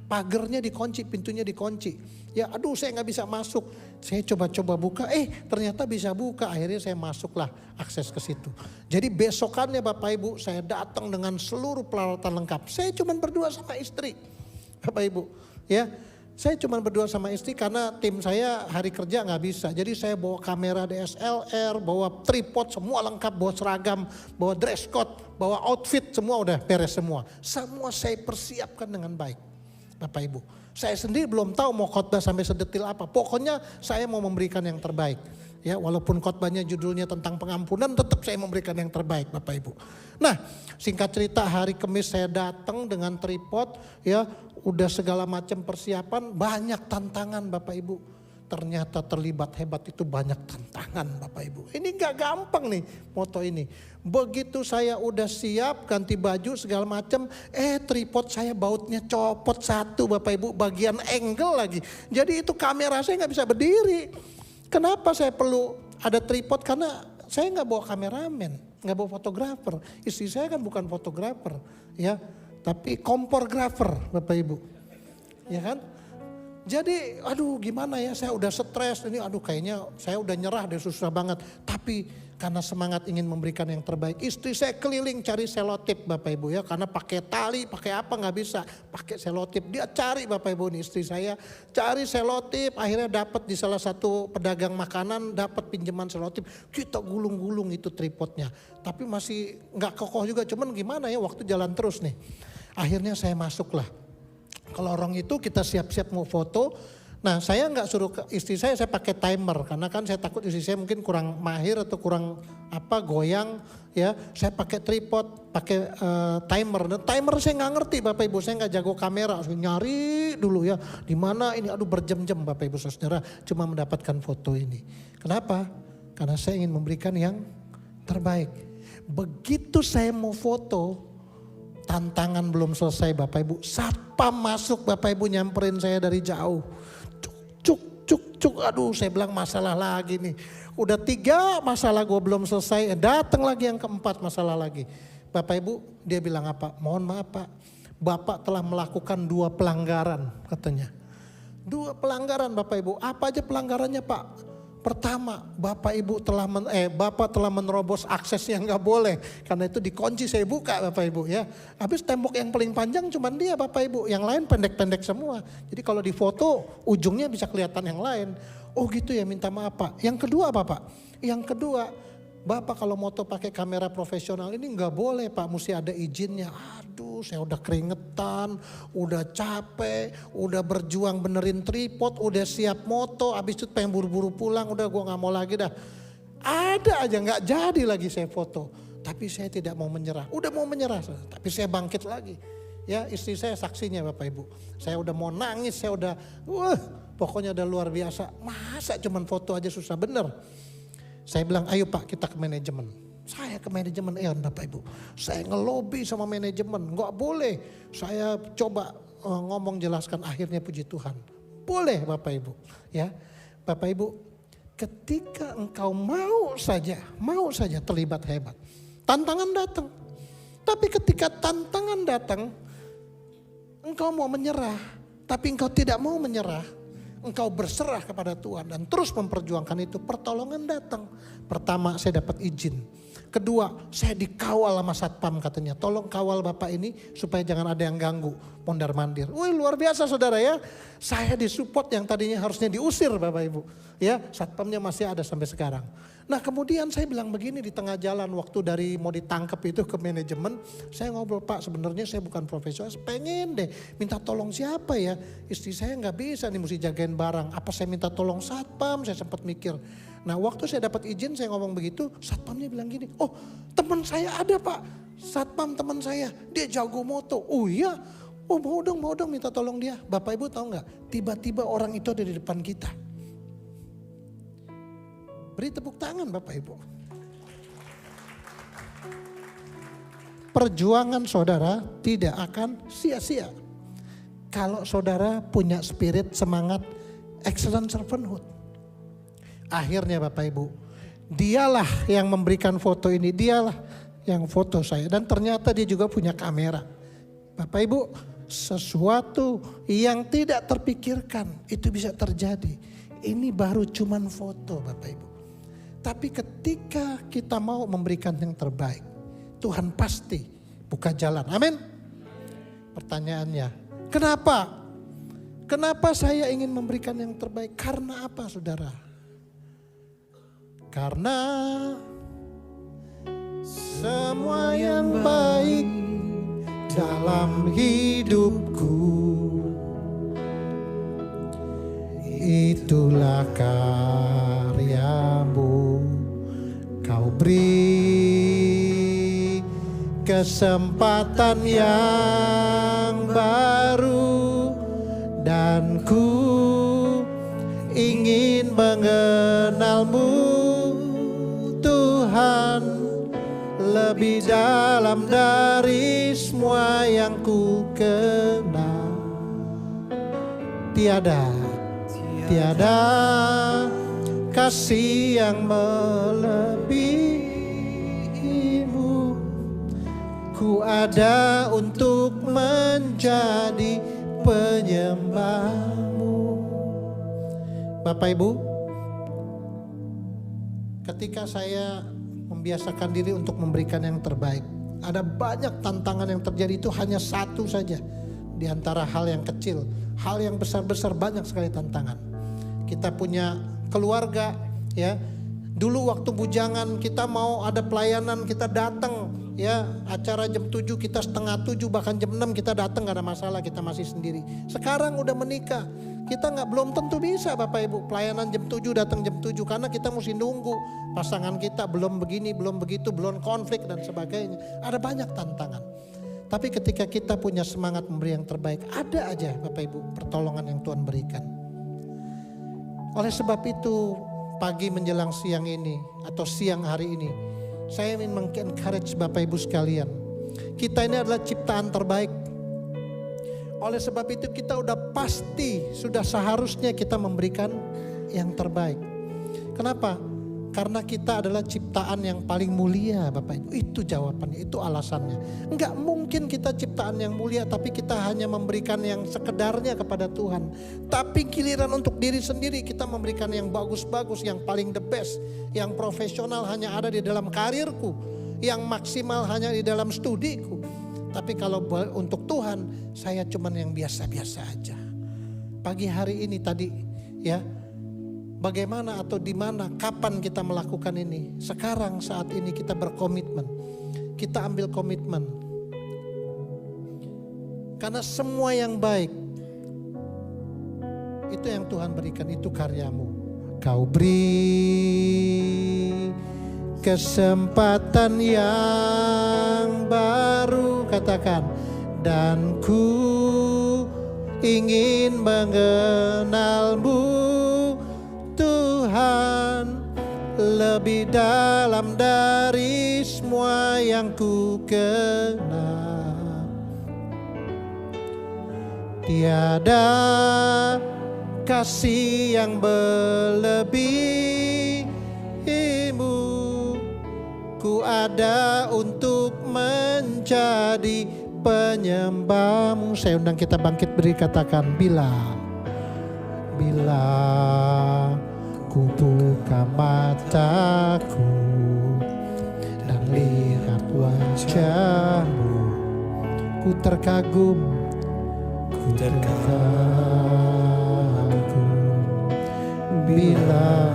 Pagernya dikunci, pintunya dikunci. Ya aduh saya gak bisa masuk. Saya coba-coba buka, ternyata bisa buka. Akhirnya saya masuklah akses ke situ. Jadi besokannya Bapak Ibu saya datang dengan seluruh peralatan lengkap. Saya cuma berdua sama istri. Bapak Ibu ya. Saya cuma berdua sama istri karena tim saya hari kerja gak bisa. Jadi saya bawa kamera DSLR, bawa tripod semua lengkap, bawa seragam, bawa dress code, bawa outfit semua udah beres semua. Semua saya persiapkan dengan baik. Bapak Ibu, saya sendiri belum tahu mau khotbah sampai sedetil apa. Pokoknya saya mau memberikan yang terbaik. Ya, walaupun khotbahnya judulnya tentang pengampunan, tetap saya memberikan yang terbaik, Bapak Ibu. Nah, singkat cerita hari Kamis saya datang dengan tripod, ya, udah segala macam persiapan, banyak tantangan, Bapak Ibu. Ternyata terlibat hebat itu banyak tantangan Bapak Ibu. Ini gak gampang nih moto ini. Begitu saya udah siap ganti baju segala macam, tripod saya bautnya copot satu Bapak Ibu, bagian angle lagi. Jadi itu kamera saya gak bisa berdiri. Kenapa saya perlu ada tripod? Karena saya gak bawa kameramen, gak bawa fotografer. Istri saya kan bukan fotografer ya, tapi komporgrafer Bapak Ibu. Ya kan? Jadi aduh gimana ya, saya udah stres ini, aduh kayaknya saya udah nyerah deh, susah banget. Tapi karena semangat ingin memberikan yang terbaik, istri saya keliling cari selotip Bapak Ibu ya. Karena pakai tali, pakai apa nggak bisa, pakai selotip. Dia cari Bapak Ibu nih, istri saya cari selotip, akhirnya dapat di salah satu pedagang makanan, dapat pinjaman selotip. Kita gulung-gulung itu tripodnya. Tapi masih nggak kokoh juga, cuman gimana ya, waktu jalan terus nih. Akhirnya saya masuklah ke lorong itu, kita siap-siap mau foto. Nah saya nggak suruh ke istri saya pakai timer. Karena kan saya takut istri saya mungkin kurang mahir atau kurang goyang ya. Saya pakai tripod, pakai timer. Dan timer saya nggak ngerti Bapak Ibu, saya nggak jago kamera. Saya nyari dulu ya, di mana ini, aduh berjam-jam Bapak Ibu Saudara cuma mendapatkan foto ini. Kenapa? Karena saya ingin memberikan yang terbaik. Begitu saya mau foto, tantangan belum selesai Bapak Ibu. Satpam masuk Bapak Ibu, nyamperin saya dari jauh. Cuk. Aduh saya bilang masalah lagi nih. Udah 3 masalah gue belum selesai. Datang lagi yang keempat masalah lagi. Bapak Ibu dia bilang apa? Mohon maaf Pak, Bapak telah melakukan 2 pelanggaran katanya. 2 pelanggaran Bapak Ibu. Apa aja pelanggarannya Pak? Pertama, Bapak telah menerobos akses yang nggak boleh, karena itu dikunci, saya buka Bapak Ibu ya. Habis tembok yang paling panjang cuman dia Bapak Ibu, yang lain pendek-pendek semua. Jadi kalau di foto ujungnya bisa kelihatan yang lain. Oh gitu ya, minta maaf Pak. Yang kedua Bapak, Bapak kalau moto pakai kamera profesional ini nggak boleh Pak, mesti ada izinnya. Aduh saya udah keringetan, udah capek, udah berjuang benerin tripod, udah siap moto, habis itu pengen buru-buru pulang, udah gue nggak mau lagi dah. Ada aja nggak jadi lagi saya foto, tapi saya tidak mau menyerah. Udah mau menyerah, tapi saya bangkit lagi. Ya istri saya saksinya Bapak Ibu, saya udah mau nangis, saya udah, pokoknya udah luar biasa. Masa cuman foto aja susah bener. Saya bilang ayo Pak kita ke manajemen. Saya ke manajemen Bapak Ibu. Saya ngelobi sama manajemen, nggak boleh. Saya coba ngomong jelaskan, akhirnya puji Tuhan. Boleh Bapak Ibu. Ya Bapak Ibu, ketika engkau mau saja terlibat hebat, tantangan datang. Tapi ketika tantangan datang, engkau mau menyerah, tapi engkau tidak mau menyerah. Engkau berserah kepada Tuhan dan terus memperjuangkan itu, pertolongan datang. Pertama saya dapat izin. Kedua saya dikawal sama satpam katanya. Tolong kawal Bapak ini supaya jangan ada yang ganggu, mondar mandir. Wih luar biasa saudara ya. Saya disupport yang tadinya harusnya diusir Bapak Ibu. Ya satpamnya masih ada sampai sekarang. Nah kemudian saya bilang begini di tengah jalan waktu dari mau ditangkap itu ke manajemen. Saya ngobrol Pak, sebenarnya saya bukan profesional, pengen deh minta tolong siapa ya. Istri saya nggak bisa nih mesti jagain barang. Apa saya minta tolong satpam, saya sempat mikir. Nah waktu saya dapat izin saya ngomong begitu, satpamnya bilang gini, oh teman saya ada Pak, satpam teman saya, dia jago moto. Oh iya, oh mau dong minta tolong dia. Bapak Ibu tahu nggak, tiba-tiba orang itu ada di depan kita. Beri tepuk tangan Bapak Ibu. Perjuangan saudara tidak akan sia-sia. Kalau saudara punya spirit semangat excellent servanthood. Akhirnya Bapak Ibu, dialah yang memberikan foto ini, dialah yang foto saya. Dan ternyata dia juga punya kamera. Bapak Ibu, sesuatu yang tidak terpikirkan itu bisa terjadi. Ini baru cuman foto Bapak Ibu. Tapi ketika kita mau memberikan yang terbaik, Tuhan pasti buka jalan. Amin. Pertanyaannya, kenapa? Kenapa saya ingin memberikan yang terbaik? Karena apa saudara? Karena semua yang baik dalam hidupku itulah karyamu. Kau beri kesempatan yang baru dan ku ingin mengenalmu Tuhan lebih dalam dari semua yang ku kenal. Tiada kasih yang melebihimu. Ku ada untuk menjadi penyembahmu. Bapak Ibu, ketika saya membiasakan diri untuk memberikan yang terbaik, ada banyak tantangan yang terjadi, itu hanya satu saja di antara hal yang kecil. Hal yang besar-besar banyak sekali tantangan. Kita punya keluarga, ya. Dulu waktu bujangan kita mau ada pelayanan, kita datang, ya. Acara jam 7, kita setengah 7, bahkan jam 6 kita datang, gak ada masalah, kita masih sendiri. Sekarang udah menikah, kita belum tentu bisa Bapak Ibu pelayanan jam 7, datang jam 7, karena kita mesti nunggu pasangan kita belum begini, belum begitu, belum konflik dan sebagainya. Ada banyak tantangan. Tapi ketika kita punya semangat memberi yang terbaik, ada aja Bapak Ibu pertolongan yang Tuhan berikan. Oleh sebab itu pagi menjelang siang ini atau siang hari ini, saya ingin meng-encourage Bapak Ibu sekalian. Kita ini adalah ciptaan terbaik. Oleh sebab itu kita sudah seharusnya kita memberikan yang terbaik. Kenapa? Karena kita adalah ciptaan yang paling mulia Bapak Ibu. Itu jawabannya, itu alasannya. Enggak mungkin kita ciptaan yang mulia tapi kita hanya memberikan yang sekedarnya kepada Tuhan. Tapi giliran untuk diri sendiri kita memberikan yang bagus-bagus, yang paling the best. Yang profesional hanya ada di dalam karirku, yang maksimal hanya di dalam studiku. Tapi kalau untuk Tuhan, saya cuman yang biasa-biasa aja. Pagi hari ini tadi, ya, bagaimana atau di mana, kapan kita melakukan ini? Sekarang, saat ini kita berkomitmen. Kita ambil komitmen. Karena semua yang baik, itu yang Tuhan berikan, itu karyamu. Kau beri kesempatan yang baru, katakan, dan ku ingin mengenalmu Tuhan lebih dalam dari semua yang ku kenal. Tiada kasih yang melebihimu. Ku ada untuk menjadi penyembahmu. Saya undang kita bangkit beri, katakan, bila ku buka mataku dan lihat wajahmu, ku terkagum, bila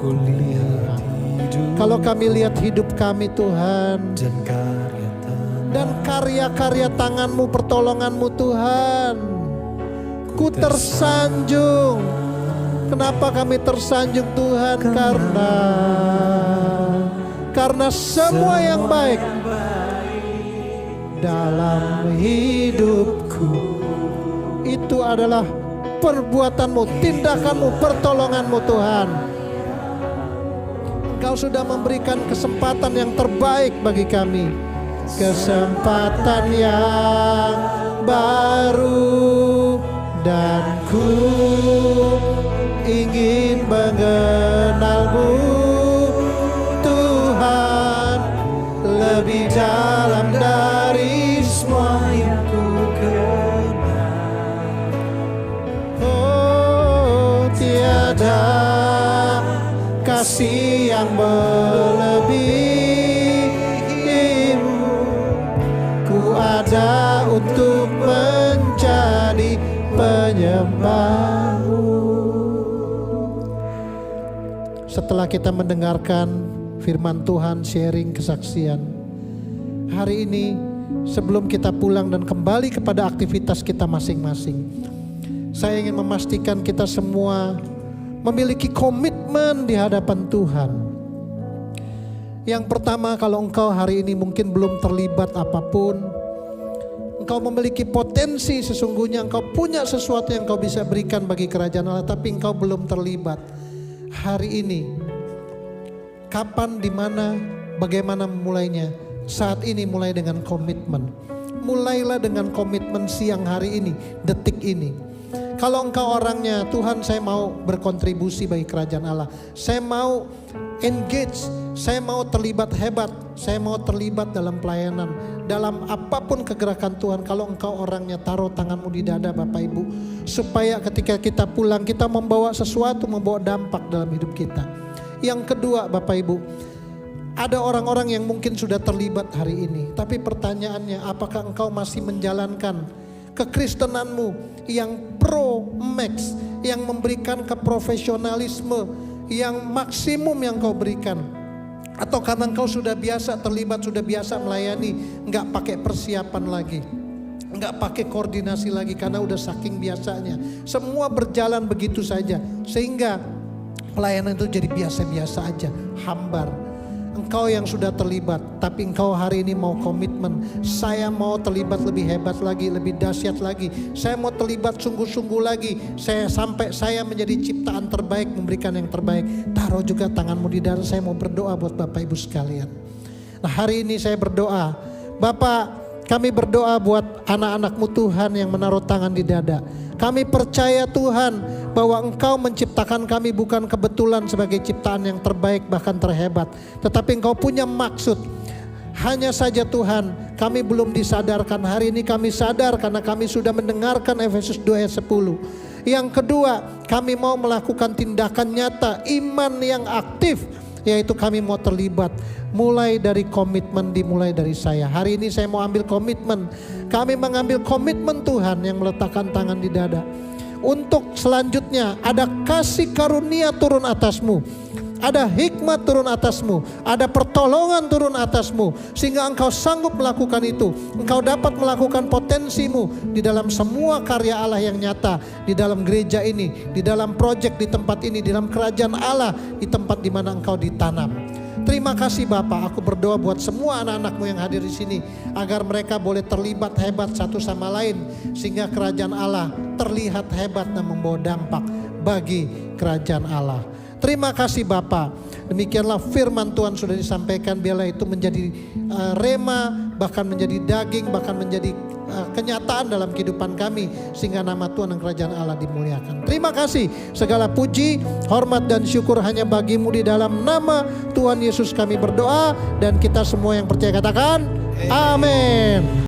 ku lihat hidup. Kalau kami lihat hidup kami Tuhan, dan karya-karya tangan-Mu, pertolongan-Mu Tuhan, ku tersanjung. Kenapa kami tersanjung Tuhan? Karena semua yang baik dalam hidupku itu adalah perbuatan-Mu, tindakan-Mu, pertolongan-Mu Tuhan. Engkau sudah memberikan kesempatan yang terbaik bagi kami. Kesempatan yang baru, dan ku ingin mengenalmu Tuhan lebih dalam dari semua yang ku kenal. Oh, tiada kasih yang melebihimu. Ku ada untuk menjadi penyembahmu. Setelah kita mendengarkan firman Tuhan, sharing kesaksian, hari ini sebelum kita pulang dan kembali kepada aktivitas kita masing-masing, saya ingin memastikan kita semua memiliki komitmen di hadapan Tuhan. Yang pertama, kalau engkau hari ini mungkin belum terlibat apapun, engkau memiliki potensi, sesungguhnya engkau punya sesuatu yang engkau bisa berikan bagi kerajaan Allah, tapi engkau belum terlibat. Hari ini, kapan, di mana, bagaimana memulainya? Saat ini mulai dengan komitmen. Mulailah dengan komitmen siang hari ini, detik ini. Kalau engkau orangnya, Tuhan saya mau berkontribusi bagi kerajaan Allah, saya mau engage Saya mau terlibat hebat, saya mau terlibat dalam pelayanan, dalam apapun kegerakan Tuhan. Kalau engkau orangnya, taruh tanganmu di dada Bapak Ibu, supaya ketika kita pulang kita membawa sesuatu, membawa dampak dalam hidup kita. Yang kedua Bapak Ibu, ada orang-orang yang mungkin sudah terlibat hari ini, tapi pertanyaannya, apakah engkau masih menjalankan kekristenanmu yang pro max, yang memberikan keprofesionalisme yang maksimum yang kau berikan? Atau karena engkau sudah biasa terlibat, sudah biasa melayani, nggak pakai persiapan lagi, nggak pakai koordinasi lagi, karena udah saking biasanya semua berjalan begitu saja, sehingga pelayanan itu jadi biasa-biasa aja, hambar. Engkau yang sudah terlibat, tapi engkau hari ini mau komitmen, saya mau terlibat lebih hebat lagi, lebih dahsyat lagi, saya mau terlibat sungguh-sungguh lagi, sampai saya menjadi ciptaan terbaik, memberikan yang terbaik. Taruh juga tanganmu di dada. Saya mau berdoa buat Bapak Ibu sekalian. Nah, hari ini saya berdoa, Bapak, kami berdoa buat anak-anak-Mu Tuhan yang menaruh tangan di dada. Kami percaya Tuhan bahwa Engkau menciptakan kami bukan kebetulan sebagai ciptaan yang terbaik bahkan terhebat, tetapi Engkau punya maksud. Hanya saja Tuhan, kami belum disadarkan. Hari ini kami sadar karena kami sudah mendengarkan Efesus 2 ayat 10. Yang kedua, kami mau melakukan tindakan nyata, iman yang aktif, yaitu kami mau terlibat. Mulai dari komitmen, dimulai dari saya. Hari ini saya mau ambil komitmen. Kami mengambil komitmen Tuhan yang meletakkan tangan di dada. Untuk selanjutnya ada kasih karunia turun atasmu, ada hikmat turun atasmu, ada pertolongan turun atasmu, sehingga engkau sanggup melakukan itu. Engkau dapat melakukan potensimu di dalam semua karya Allah yang nyata, di dalam gereja ini, di dalam proyek di tempat ini, di dalam kerajaan Allah, di tempat di mana engkau ditanam. Terima kasih Bapak, aku berdoa buat semua anak-anak-Mu yang hadir di sini, agar mereka boleh terlibat hebat satu sama lain, sehingga kerajaan Allah terlihat hebat dan membawa dampak bagi kerajaan Allah. Terima kasih Bapak. Demikianlah firman Tuhan sudah disampaikan, biarlah itu menjadi rema, bahkan menjadi daging, bahkan menjadi kenyataan dalam kehidupan kami, sehingga nama Tuhan dan kerajaan Allah dimuliakan. Terima kasih, segala puji, hormat dan syukur hanya bagi-Mu. Di dalam nama Tuhan Yesus kami berdoa, dan kita semua yang percaya katakan amin.